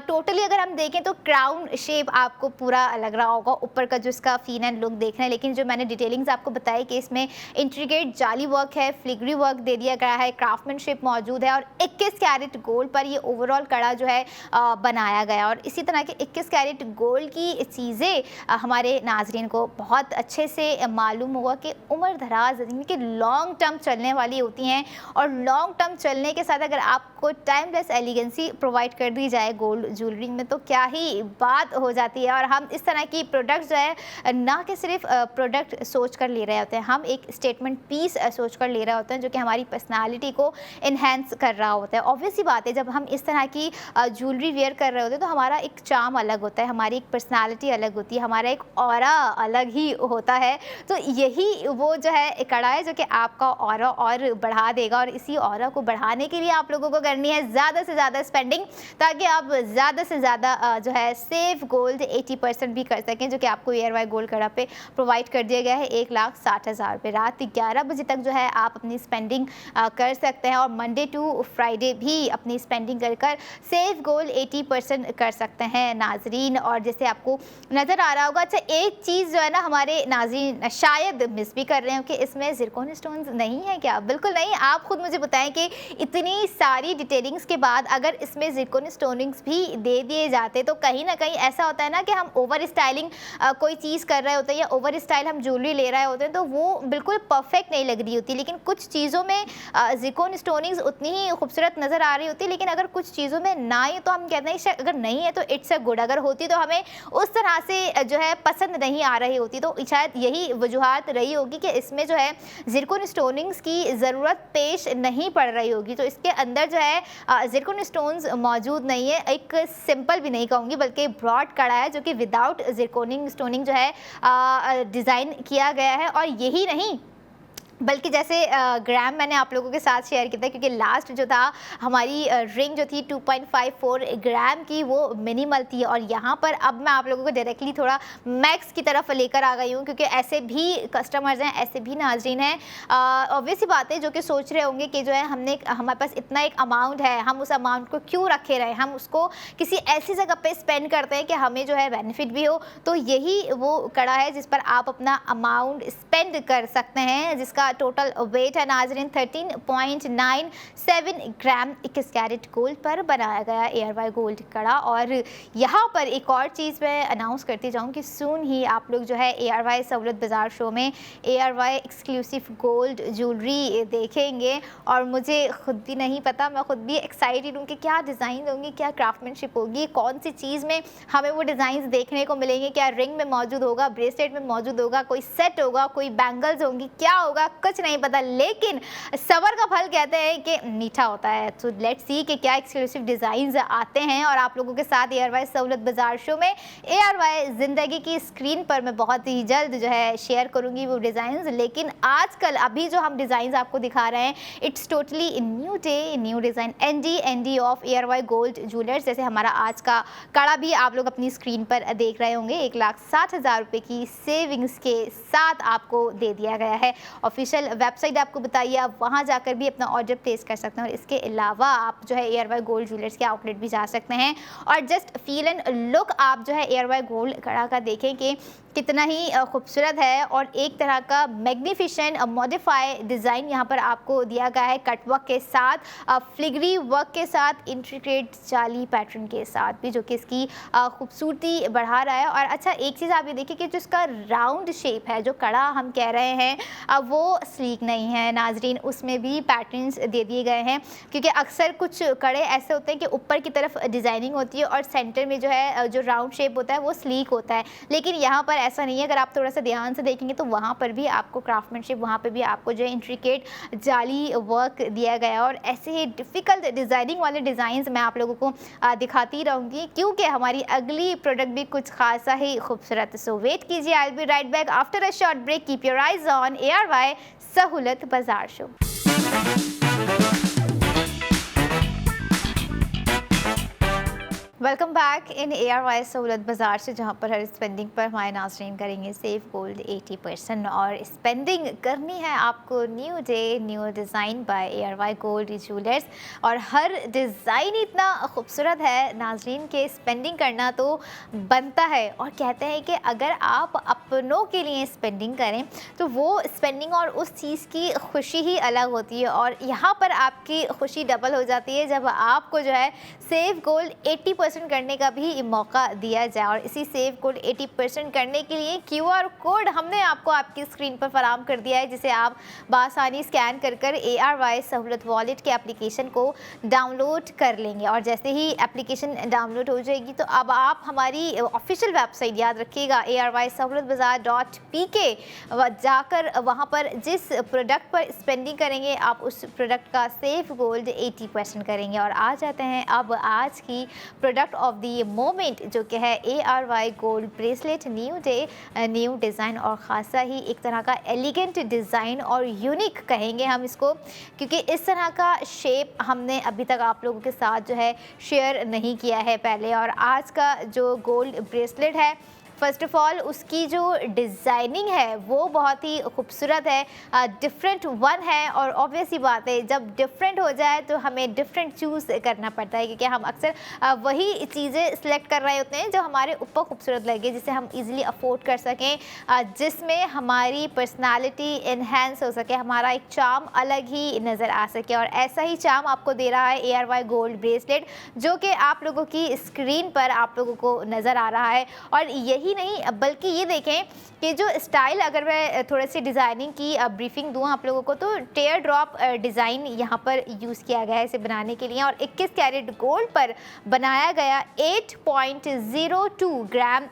टोटली अगर हम देखें तो क्राउन शेप आपको पूरा लग रहा होगा, ऊपर का जो इसका फीन एंड लुक देख रहे हैं। लेकिन जो मैंने डिटेलिंग्स आपको बताई कि इसमें इंट्रिकेट जाली वर्क है, फिलिग्री वर्क दे दिया गया है, क्राफ्टमैनशिप मौजूद है और 21 कैरेट गोल्ड पर ये ओवरऑल कड़ा जो है बनाया गया। और इसी तरह के 21 कैरेट गोल्ड की चीज़ें हमारे नाजरीन को बहुत अच्छे से मालूम होगा कि उम्र दराज कि लॉन्ग टर्म चलने वाली होती हैं। और लॉन्ग टर्म चलने के साथ अगर आपको टाइमलेस एलिगेंसी प्रोवाइड कर दी जाए गोल्ड ज्वेलरी में, तो क्या ही बात हो जाती है। और हम इस तरह की प्रोडक्ट्स जो है ना कि सिर्फ प्रोडक्ट सोच कर ले रहे होते हैं, हम एक स्टेटमेंट पीस सोच कर ले रहे होते हैं जो कि हमारी पर्सनालिटी को इन्हेंस कर रहा होता है। ऑब्वियसली बात है, जब हम इस तरह की ज्वेलरी वेयर कर रहे होते हैं तो हमारा एक चार्म अलग होता है, हमारी एक पर्सनालिटी अलग होती है, हमारा एक ऑरा अलग ही होता है। तो यही वो जो है कड़ा है जो कि आपका ऑरा और बढ़ा देगा। और इसी ऑरा को बढ़ाने के लिए आप लोगों को करनी है ज़्यादा से ज़्यादा स्पेंडिंग, ताकि आप ज़्यादा से ज़्यादा जो है सेव गोल्ड 80% भी कर सकें, जो कि आपको ARY गोल्ड कड़ा पे प्रोवाइड कर दिया गया है 1,60,000 रुपये। रात 11 बजे तक जो है आप अपनी स्पेंडिंग कर सकते हैं और मंडे टू फ्राइडे भी अपनी स्पेंडिंग कर सेव गोल्ड 80% कर सकते हैं नाजरीन। और जैसे आपको नज़र आ रहा होगा, अच्छा एक चीज़ जो है ना हमारे नाजरीन शायद मिस भी कर रहे हो कि इसमें ज़िरकॉन स्टोन्स नहीं है क्या? बिल्कुल नहीं। आप खुद मुझे बताएं कि इतनी सारी डिटेलिंग्स के बाद अगर इसमें ज़िरकॉन स्टोनिंग्स भी दे दिए जाते तो कहीं ना कहीं ऐसा होता है ना कि हम ओवर स्टाइलिंग कोई चीज़ कर रहे होते हैं या ओवर स्टाइल हम ज्वेलरी ले रहे होते हैं तो वो बिल्कुल परफेक्ट नहीं लग रही होती। लेकिन कुछ चीज़ों में ज़िरकॉन स्टोनिंग्स उतनी ही खूबसूरत नज़र आ रही होती है, लेकिन अगर कुछ चीज़ों में ना ही तो हम कहते हैं अगर नहीं है तो इट्स अ गुड, अगर होती तो हमें उस तरह से जो है पसंद नहीं आ रही होती। तो शायद यही वजूहत रही होगी कि इसमें जो है ज़िरकॉन स्टोनिंग्स की ज़रूरत पेश नहीं पड़ रही होगी। तो इसके अंदर जो है ज़िरकॉन स्टोन्स मौजूद नहीं है, एक सिंपल भी नहीं कहूँगी बल्कि ब्रॉड कड़ा है जो कि विदाउट ज़िरकॉनिंग स्टोनिंग जो है डिज़ाइन किया गया है। और यही नहीं बल्कि जैसे ग्राम मैंने आप लोगों के साथ शेयर किया था, क्योंकि लास्ट जो था हमारी रिंग जो थी 2.54 ग्राम की वो मिनिमल थी। और यहाँ पर अब मैं आप लोगों को डायरेक्टली थोड़ा मैक्स की तरफ लेकर आ गई हूँ, क्योंकि ऐसे भी कस्टमर्स हैं, ऐसे भी नाज़रीन हैं ऑब्वियसली बात है जो कि सोच रहे होंगे कि जो है हमारे पास इतना एक अमाउंट है, हम उस अमाउंट को क्यों रखे रहे, हम उसको किसी ऐसी जगह पर स्पेंड करते हैं कि हमें जो है बेनिफिट भी हो। तो यही वो कड़ा है जिस पर आप अपना अमाउंट स्पेंड कर सकते हैं, जिसका टोटल वेट है नाजरीन 13.97 ग्राम 21 कैरेट गोल्ड पर बनाया गया ARY गोल्ड कड़ा। और यहाँ पर एक और चीज़ मैं अनाउंस करती जाऊँ कि सून ही आप लोग जो है ARY सहूलत बाज़ार शो में ARY एक्सक्लूसिव गोल्ड ज्वेलरी देखेंगे। और मुझे खुद भी नहीं पता, मैं खुद भी एक्साइटेड हूँ कि क्या डिज़ाइन होंगी, क्या क्राफ्टमैनशिप होगी, कौन सी चीज़ में हमें वो डिज़ाइन देखने को मिलेंगे, क्या रिंग में मौजूद होगा, ब्रेसलेट में मौजूद होगा, कोई सेट होगा, कोई बैंगल्स होंगी, क्या होगा कुछ नहीं पता। लेकिन सबर का फल कहते हैं कि मीठा होता है। तो लेट्स सी कि क्या एक्सक्लूसिव डिज़ाइंस आते हैं। और आप लोगों के साथ ARY सहूलत बाज़ार शो में ARY ज़िंदगी की स्क्रीन पर मैं बहुत ही जल्द जो है शेयर करूंगी वो डिज़ाइंस। लेकिन आजकल अभी जो हम डिज़ाइंस आपको दिखा रहे हैं it's totally new day, new design ND of ARY gold jewellers. जैसे हमारा आज का कड़ा भी आप लोग अपनी स्क्रीन पर देख रहे होंगे, 1,60,000 रुपये की सेविंग्स के साथ आपको दे दिया गया है। ऑफिशियल ऑफिशियल वेबसाइट आपको बताइए, आप वहाँ जाकर भी अपना ऑर्डर प्लेस कर सकते हैं। और इसके अलावा आप जो है ARY गोल्ड ज्वेलर्स के आउटलेट भी जा सकते हैं और जस्ट फील एंड लुक आप जो है ARY गोल्ड कड़ा का देखें कि कितना ही खूबसूरत है और एक तरह का मैग्निफिसेंट मॉडिफाई डिज़ाइन यहाँ पर आपको दिया गया है, कटवर्क के साथ, फ्लिग्री वर्क के साथ, इंट्रिकेट जाली पैटर्न के साथ भी, जो कि इसकी खूबसूरती बढ़ा रहा है। और अच्छा एक चीज़ आप ये देखिए कि जो इसका राउंड शेप है, जो कड़ा हम कह रहे हैं, वो स्लीक नहीं है नाजरीन, उसमें भी पैटर्न्स दे दिए गए हैं। क्योंकि अक्सर कुछ कड़े ऐसे होते हैं कि ऊपर की तरफ डिज़ाइनिंग होती है और सेंटर में जो है जो राउंड शेप होता है वो स्लीक होता है, लेकिन यहाँ पर ऐसा नहीं है। अगर आप थोड़ा सा ध्यान से देखेंगे तो वहाँ पर भी आपको क्राफ्टमैनशिप, वहाँ पर भी आपको जो है इंट्रिकेट जाली वर्क दिया गया है। और ऐसे ही डिफ़िकल्ट डिज़ाइनिंग वाले डिज़ाइंस मैं आप लोगों को दिखाती रहूँगी, क्योंकि हमारी अगली प्रोडक्ट भी कुछ खासा ही खूबसूरत। सो वेट कीजिए, I will be right back after a short break. Keep your eyes on ARY Sahulat Bazaar show. Welcome back in ARY Sahulat बाजार से, जहाँ पर हर स्पेंडिंग पर हमारे नाज़रीन करेंगे सेव गोल्ड 80%। और स्पेंडिंग करनी है आपको new day new design by ARY gold jewellers. और हर डिज़ाइन इतना खूबसूरत है नाज़रीन के स्पेंडिंग करना तो बनता है। और कहते हैं कि अगर आप अपनों के लिए स्पेंडिंग करें तो वो स्पेंडिंग और उस चीज़ की खुशी ही अलग होती है। और यहाँ पर आपकी खुशी डबल हो जाती है जब आपको जो है सेव गोल्ड 80% करने का भी मौका दिया जाए। और इसी सेव गोल्ड 80% करने के लिए QR कोड हमने आपको आपकी स्क्रीन पर फराहम कर दिया है, जिसे आप बासानी स्कैन कर ARY सहूलत वॉलेट के एप्लीकेशन को डाउनलोड कर लेंगे। और जैसे ही एप्लीकेशन डाउनलोड हो जाएगी तो अब आप हमारी ऑफिशियल वेबसाइट, याद रखिएगा ARYsahulathbazaar.pk, जाकर वहाँ पर जिस प्रोडक्ट पर स्पेंडिंग करेंगे आप उस प्रोडक्ट का सेव गोल्ड 80% करेंगे। और आ जाते हैं अब आज की प्रोडक्ट ऑफ द मोमेंट, जो कि है ARY gold bracelet new day new design. और ख़ासा ही एक तरह का एलिगेंट डिज़ाइन और यूनिक कहेंगे हम इसको, क्योंकि इस तरह का शेप हमने अभी तक आप लोगों के साथ जो है शेयर नहीं किया है पहले। और आज का जो गोल्ड ब्रेसलेट है, फ़र्स्ट ऑफ़ ऑल उसकी जो डिज़ाइनिंग है वो बहुत ही खूबसूरत है, डिफरेंट वन है। और ऑब्वियस ही बात है, जब डिफरेंट हो जाए तो हमें डिफरेंट चूज़ करना पड़ता है, क्योंकि हम अक्सर वही चीज़ें सिलेक्ट कर रहे होते हैं जो हमारे ऊपर खूबसूरत लगे, जिसे हम इजीली अफोर्ड कर सकें, जिसमें हमारी पर्सनालिटी इन्हेंस हो सके, हमारा एक चार्म अलग ही नज़र आ सके। और ऐसा ही चार्म आपको दे रहा है ARY गोल्ड ब्रेसलेट, जो कि आप लोगों की स्क्रीन पर आप लोगों को नज़र आ रहा है। और यही नहीं बल्कि ये देखें कि जो स्टाइल, अगर मैं थोड़े से डिज़ाइनिंग की ब्रीफिंग दूँ आप लोगों को, तो टेयर ड्रॉप डिज़ाइन यहाँ पर यूज़ किया गया है इसे बनाने के लिए। और 21 कैरेट गोल्ड पर बनाया गया 8.02 ग्राम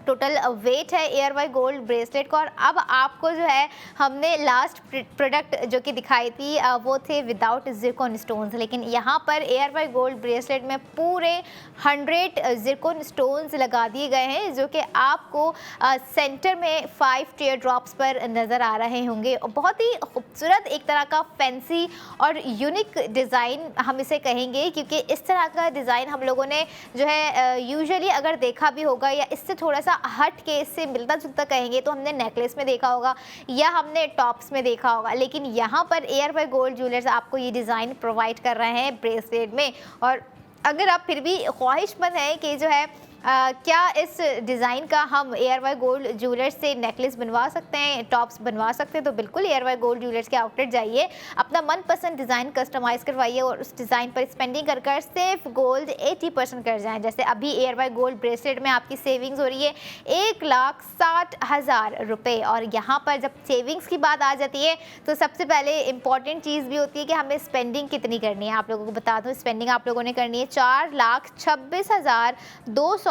टोटल वेट है ARY गोल्ड ब्रेसलेट का। और अब आपको जो है हमने लास्ट प्रोडक्ट जो कि दिखाई थी वो थे विदाउट ज़िरकॉन स्टोन्स, लेकिन यहाँ पर ARY गोल्ड ब्रेसलेट में पूरे 100 ज़िरकॉन स्टोन्स लगा दिए गए हैं, जो कि आपको सेंटर में 5 टेयर ड्रॉप्स पर नज़र आ रहे होंगे। और बहुत ही खूबसूरत एक तरह का फैंसी और यूनिक डिज़ाइन हम इसे कहेंगे, क्योंकि इस तरह का डिज़ाइन हम लोगों ने जो है यूजुअली अगर देखा भी होगा, या इससे थोड़ा सा हट के इससे मिलता जुलता कहेंगे तो हमने नेकलेस में देखा होगा या हमने टॉप्स में देखा होगा। लेकिन यहाँ पर ARY गोल्ड ज्वेलर्स आपको ये डिज़ाइन प्रोवाइड कर रहे हैं ब्रेसलेट में। और अगर आप फिर भी ख्वाहिशमंद हैं कि जो है क्या इस डिज़ाइन का हम ARY गोल्ड ज्वेलर्स से नेकलेस बनवा सकते हैं, टॉप्स बनवा सकते हैं, तो बिल्कुल ARY गोल्ड ज्वेलर्स के आउटलेट जाइए, अपना मनपसंद डिज़ाइन कस्टमाइज़ करवाइए और उस डिज़ाइन पर स्पेंडिंग कर कर सेव गोल्ड 80% कर जाएं। जैसे अभी ARY गोल्ड ब्रेसलेट में आपकी सेविंग्स हो रही है 1,60,000 रुपये। और यहाँ पर जब सेविंग्स की बात आ जाती है तो सबसे पहले इंपॉर्टेंट चीज़ भी होती है कि हमें स्पेंडिंग कितनी करनी है। आप लोगों को बता दूँ, स्पेंडिंग आप लोगों ने करनी है 4,26,273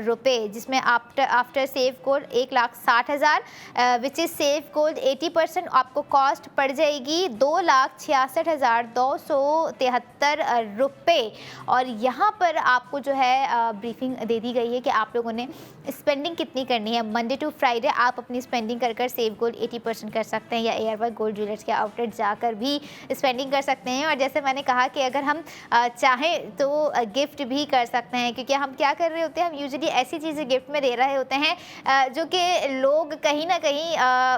रुपये, जिसमें after save code 1,60,000 which is save code 80%, आपको कॉस्ट पड़ जाएगी 2,66,273 रुपये। और यहाँ पर आपको जो है ब्रीफिंग दे दी गई है कि आप लोगों ने स्पेंडिंग कितनी करनी है। मंडे टू फ्राइडे आप अपनी स्पेंडिंग कर कर सेव गोल्ड 80% कर सकते हैं, या ARY गोल्ड ज्वेलर्स के आउटलेट जाकर भी स्पेंडिंग कर सकते हैं। और जैसे मैंने कहा कि अगर हम चाहें तो गिफ्ट भी कर सकते हैं, क्योंकि हम क्या कर रहे होते हैं, हम यूजुअली ऐसी चीज़ें गिफ्ट में दे रहे होते हैं जो कि लोग कहीं ना कहीं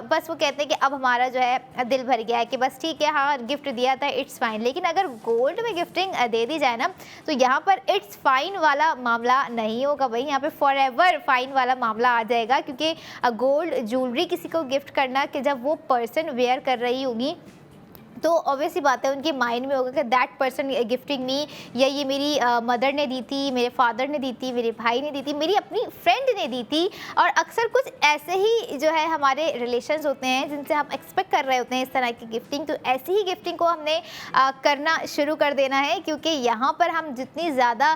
बस वो कहते हैं कि अब हमारा जो है दिल भर गया है, कि बस ठीक है, हाँ गिफ्ट दिया था, इट्स फाइन। लेकिन अगर गोल्ड में गिफ्टिंग दे दी जाए ना, तो यहाँ पर इट्स फाइन वाला मामला नहीं होगा भाई, यहाँ पे फॉर एवर फाइन वाला मामला आ जाएगा। क्योंकि गोल्ड ज्वेलरी किसी को गिफ्ट करना, कि जब वो पर्सन वेयर कर रही होगी तो ऑब्वियस सी बात है उनके माइंड में होगा कि दैट पर्सन गिफ्टिंग मी, या ये मेरी मदर ने दी थी, मेरे फादर ने दी थी, मेरे भाई ने दी थी, मेरी अपनी फ्रेंड ने दी थी। और अक्सर कुछ ऐसे ही जो है हमारे रिलेशंस होते हैं जिनसे हम एक्सपेक्ट कर रहे होते हैं इस तरह की गिफ्टिंग। तो ऐसी ही गिफ्टिंग को हमने करना शुरू कर देना है, क्योंकि यहाँ पर हम जितनी ज़्यादा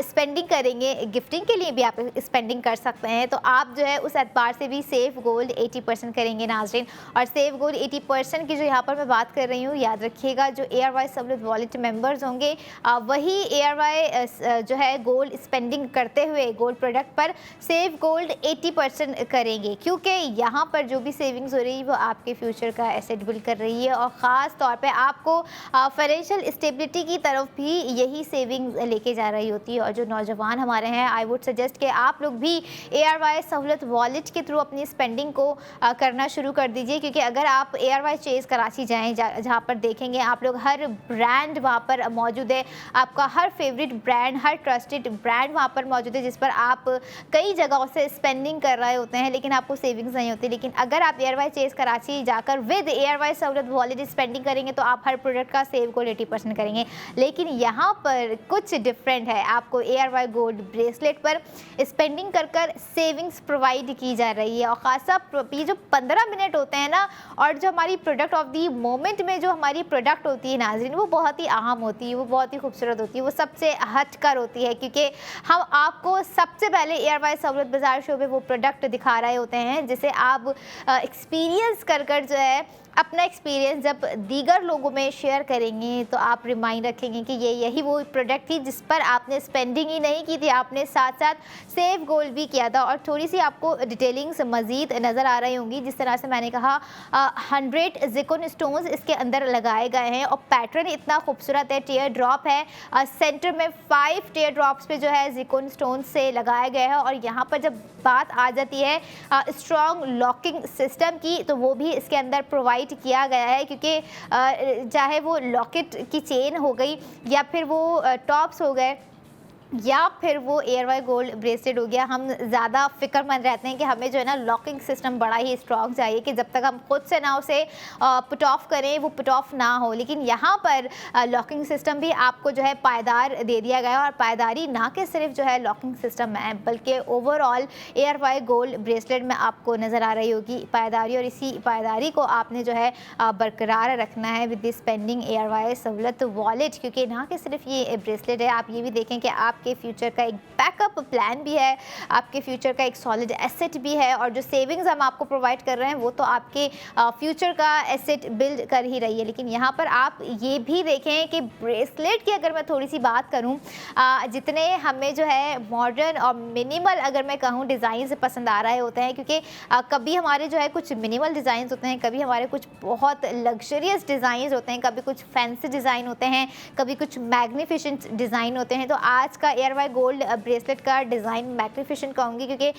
स्पेंडिंग करेंगे, गिफ्टिंग के लिए भी आप स्पेंडिंग कर सकते हैं, तो आप जो है उस एतबार से भी सेफ गोल्ड 80% करेंगे नाज़रीन। और सेफ गोल्ड 80% की जो यहाँ पर मैं बात कर रही हूँ, याद रखिएगा जो ARY सहूलत वॉलेट मेंबर्स होंगे वही ARY जो है गोल्ड स्पेंडिंग करते हुए गोल्ड प्रोडक्ट पर सेव गोल्ड 80% करेंगे। क्योंकि यहाँ पर जो भी सेविंग्स हो रही है वो आपके फ्यूचर का एसेट बिल्ड कर रही है, और ख़ास तौर पे आपको फाइनेंशियल स्टेबिलिटी की तरफ भी यही सेविंग्स लेके जा रही होती है। और जो नौजवान हमारे हैं, आई वुड सजेस्ट कि आप लोग भी ARY सहूलत वॉलेट के थ्रू अपनी स्पेंडिंग को करना शुरू कर दीजिए। क्योंकि अगर आप ARY चेज़ कराची जाएँ, जहाँ पर देखेंगे आप लोग हर ब्रांड वहाँ पर मौजूद है, आपका हर फेवरेट ब्रांड, हर ट्रस्टेड ब्रांड वहाँ पर मौजूद है, जिस पर आप कई जगहों से स्पेंडिंग कर रहे होते हैं लेकिन आपको सेविंग्स नहीं होती। लेकिन अगर आप ARY चेज़ कराची जाकर विद ARY सहूलत वॉलेट स्पेंडिंग करेंगे तो आप हर प्रोडक्ट का सेव गोल्ड 80% करेंगे। लेकिन यहाँ पर कुछ डिफरेंट है, आपको ARY गोल्ड ब्रेसलेट पर स्पेंडिंग कर कर सेविंग्स प्रोवाइड की जा रही है। और ख़ासा ये जो 15 मिनट होते हैं ना, और जो हमारी प्रोडक्ट ऑफ दी मोमेंट में जो हमारी प्रोडक्ट होती है नाज़रीन, वो बहुत ही अहम होती है, वो बहुत ही खूबसूरत होती है, वो सबसे हटकर होती है। क्योंकि हम आपको सबसे पहले ARY सहूलत बाज़ार शो में वो प्रोडक्ट दिखा रहे होते हैं जिसे आप एक्सपीरियंस कर कर जो है अपना एक्सपीरियंस जब दीगर लोगों में शेयर करेंगे तो आप रिमाइंड रखेंगे कि ये यही वो प्रोडक्ट थी जिस पर आपने स्पेंडिंग ही नहीं की थी, आपने साथ साथ सेव गोल्ड भी किया था। और थोड़ी सी आपको डिटेलिंग्स मज़ीद नज़र आ रही होंगी। जिस तरह से मैंने कहा 100 ज़िरकॉन स्टोन्स इसके अंदर लगाए गए हैं और पैटर्न इतना खूबसूरत है। टीयर ड्रॉप है सेंटर में, 5 टीयर ड्रॉप्स पे जो है ज़िरकॉन स्टोन से लगाए गए हैं। और यहाँ पर जब बात आ जाती है स्ट्रॉन्ग लॉकिंग सिस्टम की, तो वो भी इसके अंदर प्रोवाइड किया गया है। क्योंकि चाहे वो लॉकेट की चेन हो गई, या फिर वो टॉप्स हो गए, या फिर वो ARY गोल्ड ब्रेसलेट हो गया, हम ज़्यादा फिक्रमंद रहते हैं कि हमें जो है ना लॉकिंग सिस्टम बड़ा ही स्ट्रॉन्ग चाहिए कि जब तक हम खुद से ना उसे पुट ऑफ करें वो पुट ऑफ ना हो। लेकिन यहाँ पर लॉकिंग सिस्टम भी आपको जो है पायदार दे दिया गया है। और पायदारी ना कि सिर्फ जो है लॉकिंग सिस्टम है, बल्कि ओवरऑल ARY गोल्ड ब्रेसलेट में आपको नज़र आ रही होगी पायदारी। और इसी पायदारी को आपने जो है बरकरार रखना है विद द स्पेंडिंग ARY सहूलत वॉलेट। क्योंकि ना कि सिर्फ ये ब्रेसलेट है, आप ये भी देखें कि आप आपके फ्यूचर का एक बैकअप प्लान भी है, आपके फ्यूचर का एक सॉलिड एसेट भी है। और जो सेविंग्स हम आपको प्रोवाइड कर रहे हैं वो तो आपके फ्यूचर का एसेट बिल्ड कर ही रही है। लेकिन यहाँ पर आप ये भी देखें कि ब्रेसलेट की अगर मैं थोड़ी सी बात करूँ, जितने हमें जो है मॉडर्न और मिनिमल अगर मैं कहूँ डिज़ाइन पसंद आ रहे होते हैं, क्योंकि कभी हमारे जो है कुछ मिनिमल डिज़ाइन होते हैं, कभी हमारे कुछ बहुत लग्जरियस डिज़ाइन होते हैं, कभी कुछ फैंसी डिज़ाइन होते हैं, कभी कुछ मैग्निफिशेंट डिज़ाइन होते हैं। तो आज का ARY गोल्ड ब्रेसलेट का डिज़ाइन मैग्निफिशेंट कहूँगी, क्योंकि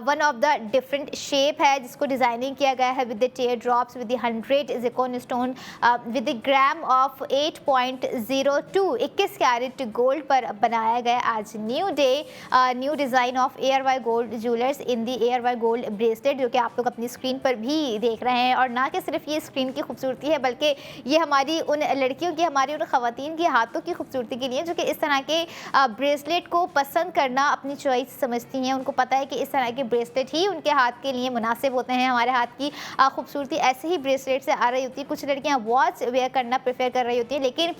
one of the different shape है जिसको डिज़ाइनिंग किया गया है with the tear drops, with the 100 zircon stone, with the gram of 8.02 21 carat gold पर बनाया गया आज new day new design of ARY gold jewellers in the ARY gold bracelet, जो कि आप लोग अपनी स्क्रीन पर भी देख रहे हैं। और ना कि सिर्फ ये स्क्रीन की खूबसूरती है, बल्कि ये हमारी उन लड़कियों की, हमारी उन ख़वातीन की हाथों की खूबसूरती के लिए जो कि इस तरह के ब्रेसलेट को पसंद करना अपनी चॉइस समझती हैं। उनको पता है कि इस तरह के ब्रेसलेट ही उनके हाथ के लिए मुनासिब होते हैं। हमारे हाथ की खूबसूरती ऐसे ही ब्रेसलेट से आ रही होती है। कुछ लड़कियां वॉच वेयर करना प्रेफर कर रही होती हैं, लेकिन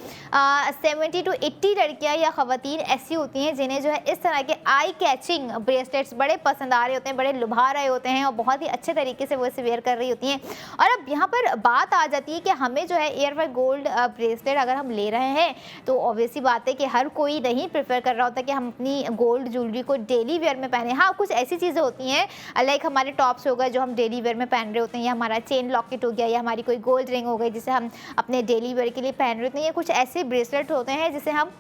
70 to 80 लड़कियां या ख़वातीन ऐसी होती हैं जिन्हें जो है इस तरह के आई कैचिंग ब्रेसलेट्स बड़े पसंद आ रहे होते हैं, बड़े लुभा रहे होते हैं और बहुत ही अच्छे तरीके से वो इसे वेयर कर रही होती हैं। और अब यहाँ पर बात आ जाती है कि हमें जो है ARY गोल्ड ब्रेसलेट अगर हम ले रहे हैं तो ऑब्वियसली बात है कि हर कोई नहीं प्रेफर कर रहा होता कि हम अपनी गोल्ड ज्वेलरी को डेली वेयर में पहने। हाँ, कुछ ऐसी चीज़ें होती हैं लाइक हमारे टॉप्स हो गए जो हम डेली वेयर में पहन रहे होते हैं, या हमारा चेन लॉकेट हो गया, या हमारी कोई गोल्ड रिंग हो गई जिसे हम अपने डेली वेयर के लिए पहन रहे होते हैं, या कुछ ऐसे ब्रेसलेट होते हैं जिसे हम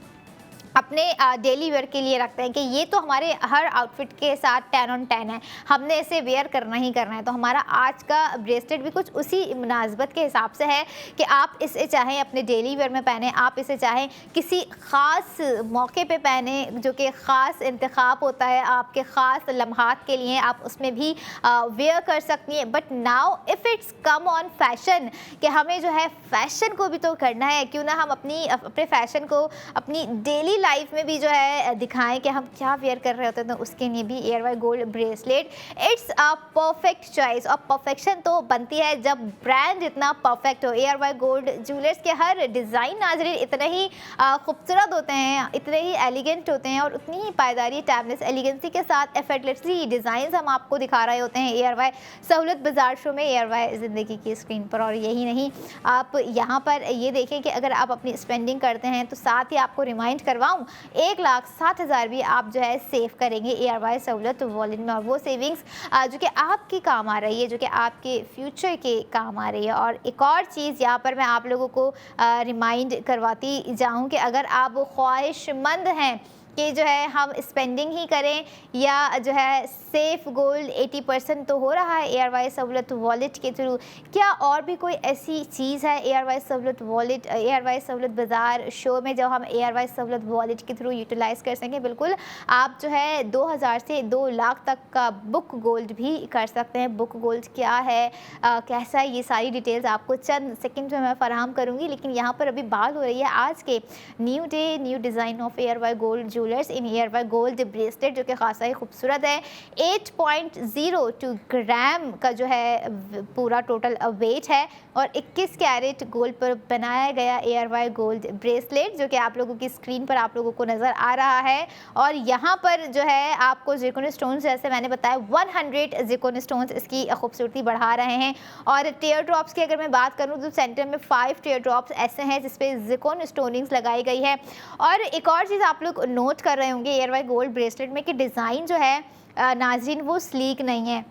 अपने डेली वेयर के लिए रखते हैं कि ये तो हमारे हर आउटफिट के साथ 10 ऑन 10 है, हमने इसे वेयर करना ही करना है। तो हमारा आज का ब्रेसलेट भी कुछ उसी मुनासबत के हिसाब से है कि आप इसे चाहें अपने डेली वेयर में पहने, आप इसे चाहें किसी ख़ास मौके पे पहने जो कि ख़ास इंतखाब होता है आपके ख़ास लम्हात के लिए, आप उसमें भी वेयर कर सकती हैं। But now if it's come on fashion कि हमें जो है फ़ैशन को भी तो करना है, क्यों ना हम अपने फ़ैशन को अपनी डेली लाइफ में भी जो है दिखाएं कि हम क्या वेयर कर रहे होते हैं। तो उसके लिए भी ARY gold bracelet it's a perfect choice. और परफेक्शन तो बनती है जब ब्रांड इतना परफेक्ट हो। एयरवाई गोल्ड ज्वेलर्स के हर डिज़ाइन नाज़रीन इतने ही खूबसूरत होते हैं, इतने ही एलिगेंट होते हैं और उतनी ही पायदारी टाइमलेस एलिगेंसी के साथ एफर्टलेसली डिज़ाइन हम आपको दिखा रहे होते हैं एयरवाई सहूलत बाजार शो में, एयरवाई ज़िंदगी की स्क्रीन पर। और यही नहीं, आप यहाँ पर ये देखें कि अगर आप अपनी स्पेंडिंग करते हैं तो साथ ही आपको रिमाइंड करवाऊँ 1,60,000 भी आप जो है सेव करेंगे एयरवाई सहूलत वॉलेट में। और वो सेविंग्स जो कि आपके काम आ रही है, जो कि आपके फ्यूचर के काम आ रही है। और एक और चीज़ यहाँ पर मैं आप लोगों को रिमाइंड करवाती जाऊँ कि अगर आप ख्वाहिशमंद हैं कि जो है हम स्पेंडिंग ही करें या जो है सेफ गोल्ड 80% तो हो रहा है एयरवाई सहूलत वॉलेट के थ्रू, क्या और भी कोई ऐसी चीज़ है एयरवाई सहूलत वॉलेट एयरवाई सहूलत बाज़ार शो में जो हम एयरवाई सहूलत वॉलेट के थ्रू यूटिलाइज़ कर सकें? बिल्कुल, आप जो है 2,000 से 2 लाख तक का बुक गोल्ड भी कर सकते हैं। बुक गोल्ड क्या है, कैसा है, ये सारी डिटेल्स आपको चंद सेकंड में मैं फराहम करूँगी। लेकिन यहाँ पर अभी बात हो रही है आज के new day new design of ARY gold jewellers in ARY gold bracelet, जो कि खासा ही खूबसूरत है। 8.02 ग्राम का जो है पूरा टोटल वेट है और 21 कैरेट गोल्ड पर बनाया गया एयरवाई गोल्ड ब्रेसलेट, जो कि आप लोगों की स्क्रीन पर आप लोगों को नज़र आ रहा है। और यहाँ पर जो है आपको ज़िरकोन स्टोन्स, जैसे मैंने बताया 100 ज़िरकोन स्टोन्स इसकी खूबसूरती बढ़ा रहे हैं। और टेयर ड्रॉप्स की अगर मैं बात करूँ तो सेंटर में 5 टेयर ड्रॉप्स ऐसे हैं जिसपे ज़िरकोन स्टोनिंग्स लगाई गई है। और एक और चीज़ आप लोग नोट कर रहे होंगे एयरवाई गोल्ड ब्रेसलेट में कि डिज़ाइन जो है नाज़रीन वो स्लीक नहीं है।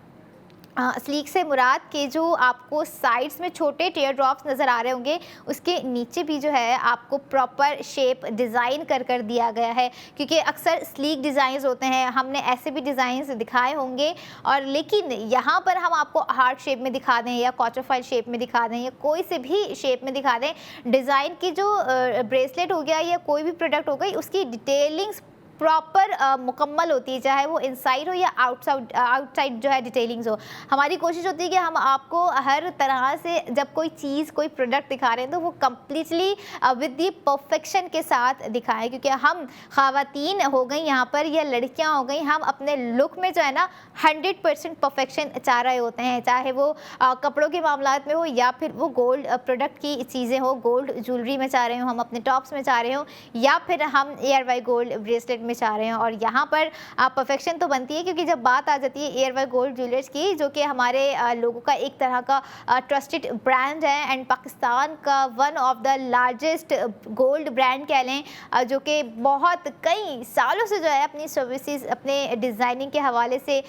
स्लीक से मुराद के जो आपको साइड्स में छोटे टेयर ड्रॉप्स नज़र आ रहे होंगे, उसके नीचे भी जो है आपको प्रॉपर शेप डिज़ाइन कर दिया गया है। क्योंकि अक्सर स्लीक डिज़ाइंस होते हैं, हमने ऐसे भी डिज़ाइंस दिखाए होंगे, और लेकिन यहाँ पर हम आपको हार्ट शेप में दिखा दें या क्वार्टरफाइल शेप में दिखा दें या कोई से भी शेप में दिखा दें, डिज़ाइन की जो ब्रेसलेट हो गया या कोई भी प्रोडक्ट हो गई, उसकी डिटेलिंग्स प्रॉपर मुकम्मल होती है, चाहे वो इनसाइड हो या आउटसाइड जो है डिटेलिंग्स हो। हमारी कोशिश होती है कि हम आपको हर तरह से जब कोई चीज़ कोई प्रोडक्ट दिखा रहे हैं तो वो कम्प्लीटली विद दी परफेक्शन के साथ दिखाएं। क्योंकि हम ख़वातीन हो गई यहाँ पर या लड़कियाँ हो गई, हम अपने लुक में जो है ना 100% परफेक्शन चाह रहे होते हैं, चाहे वो कपड़ों के मामलात में हो या फिर वो गोल्ड प्रोडक्ट की चीज़ें हो, गोल्ड ज्वेलरी में चाह रहे हो, हम अपने टॉप्स में चाह रहे हो, या फिर हम एयरवाई गोल्ड ब्रेसलेट में चाह रहे हैं। और यहाँ पर परफेक्शन तो बनती है, क्योंकि जब बात आ जाती है एयरवाई गोल्ड ज्वेलर्स की, जो कि हमारे लोगों का एक तरह का ट्रस्टेड ब्रांड है एंड पाकिस्तान का one of the largest gold brand कह लें, जो कि बहुत कई सालों से जो है अपनी सर्विसेज अपने डिज़ाइनिंग के हवाले से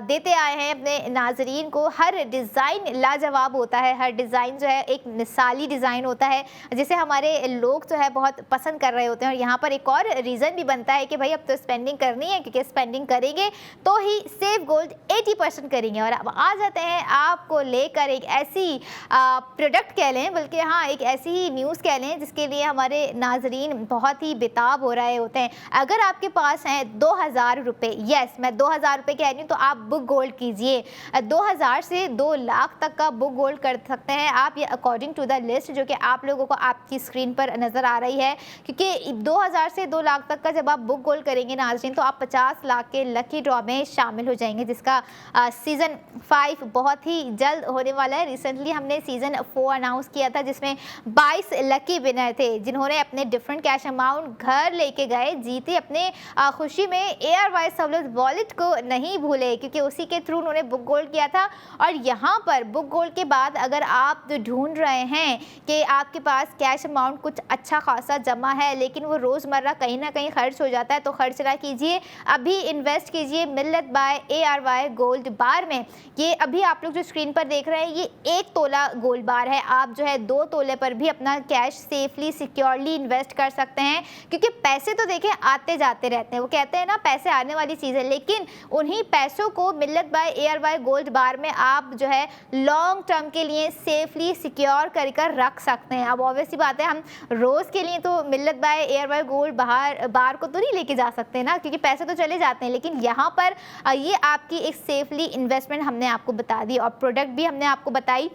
देते आए हैं अपने नाजरीन को। हर डिज़ाइन लाजवाब होता है, हर डिज़ाइन जो है एक मिसाली डिज़ाइन होता है जिसे हमारे लोग जो है बहुत पसंद कर रहे होते हैं। और यहाँ पर एक और रीज़न भी बनता है कि भाई अब तो स्पेंडिंग करनी है, क्योंकि स्पेंडिंग करेंगे तो ही सेव गोल्ड 80% करेंगे। और अब आ जाते हैं आपको लेकर एक ऐसी प्रोडक्ट कह लें, बल्कि हाँ एक ऐसी ही न्यूज़ कह लें जिसके लिए हमारे नाजरीन बहुत ही बेताब हो रहे होते हैं। अगर आपके पास हैं 2,000 रुपये, यस मैं 2,000 रुपये कह रही हूँ, तो आप बुक गोल्ड कीजिए। 2,000 से 2 लाख तक का बुक गोल्ड कर सकते हैं आप, ये अकॉर्डिंग टू द लिस्ट जो कि आप लोगों को आपकी स्क्रीन पर नज़र आ रही है। क्योंकि 2,000 से 2 लाख तक का जब आप बुक गोल्ड करेंगे नाज़रीन, तो आप 50 लाख के लकी ड्रॉ में शामिल हो जाएंगे, जिसका सीज़न 5 बहुत ही जल्द होने वाला है। रिसेंटली हमने सीज़न 4 अनाउंस किया था, जिसमें 22 लकी विनर थे जिन्होंने अपने डिफरेंट कैश अमाउंट घर लेके गए, जीते अपने खुशी में। एयरवाई सहूलत वॉलेट को नहीं भूले, क्योंकि उसी के थ्रू उन्होंने बुक गोल्ड किया था। और यहाँ पर बुक गोल्ड के बाद अगर आप ढूंढ रहे हैं कि आपके पास कैश अमाउंट कुछ अच्छा खासा जमा है, लेकिन वो रोज़मर्रा कहीं ना कहीं खर्च हो जाता है, तो तो खर्च ना कीजिए, अभी इन्वेस्ट कीजिए मिल्लत बाय ARY गोल्ड बार में। ये अभी आप लोग जो स्क्रीन पर देख रहे हैं ये 1 तोला गोल्ड बार है। आप जो है 2 तोले पर भी अपना कैश सेफली सिक्योरली इन्वेस्ट कर सकते हैं, क्योंकि पैसे तो देखें आते जाते रहते हैं। वो कहते हैं ना पैसे आने वाली चीज़ है, लेकिन उन्हीं पैसों को मिल्लत बाय ARY गोल्ड बार में आप जो है लॉन्ग टर्म के लिए सेफली सिक्योर कर रख सकते हैं। अब ऑब्वियसली बात है हम रोज़ के लिए तो मिल्लत बाय ARY गोल्ड बार को तो नहीं लेके जा सकते ना, क्योंकि पैसे तो चले जाते हैं, लेकिन यहाँ पर ये आपकी एक सेफली इन्वेस्टमेंट हमने आपको बता दी और प्रोडक्ट भी हमने आपको बताई,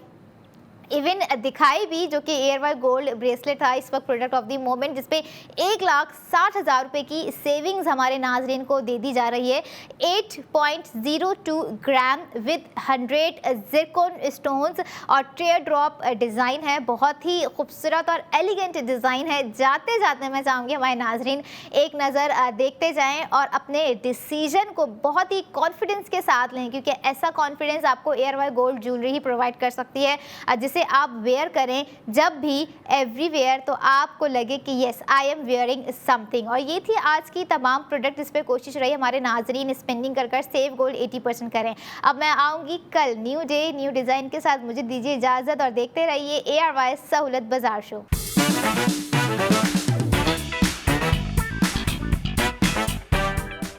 इवन दिखाई भी, जो कि ARY गोल्ड ब्रेसलेट था इस वक्त प्रोडक्ट ऑफ द मोमेंट, जिसपे 1,60,000 रुपये की सेविंग्स हमारे नाजरीन को दे दी जा रही है। 8.02 ग्राम विद 100 जिरकोन स्टोन्स और टेयर ड्रॉप डिज़ाइन है। बहुत ही खूबसूरत और एलिगेंट डिज़ाइन है। जाते जाते मैं चाहूँगी हमारे नाजरीन एक नज़र देखते जाएँ और अपने डिसीजन को बहुत ही कॉन्फिडेंस के साथ लें, क्योंकि ऐसा कॉन्फिडेंस आपको ARY गोल्ड ज्वेलरी ही प्रोवाइड कर सकती है, जिसे आप वेयर करें जब भी एवरीवेयर तो आपको लगे कि yes I am wearing something. और ये थी आज की तमाम प्रोडक्ट, इस पर कोशिश रही हमारे नाजरीन स्पेंडिंग कर सेव गोल्ड 80% करें। अब मैं आऊँगी कल न्यू डे न्यू डिज़ाइन के साथ। मुझे दीजिए इजाज़त और देखते रहिए ARY सहूलत बाजार शो।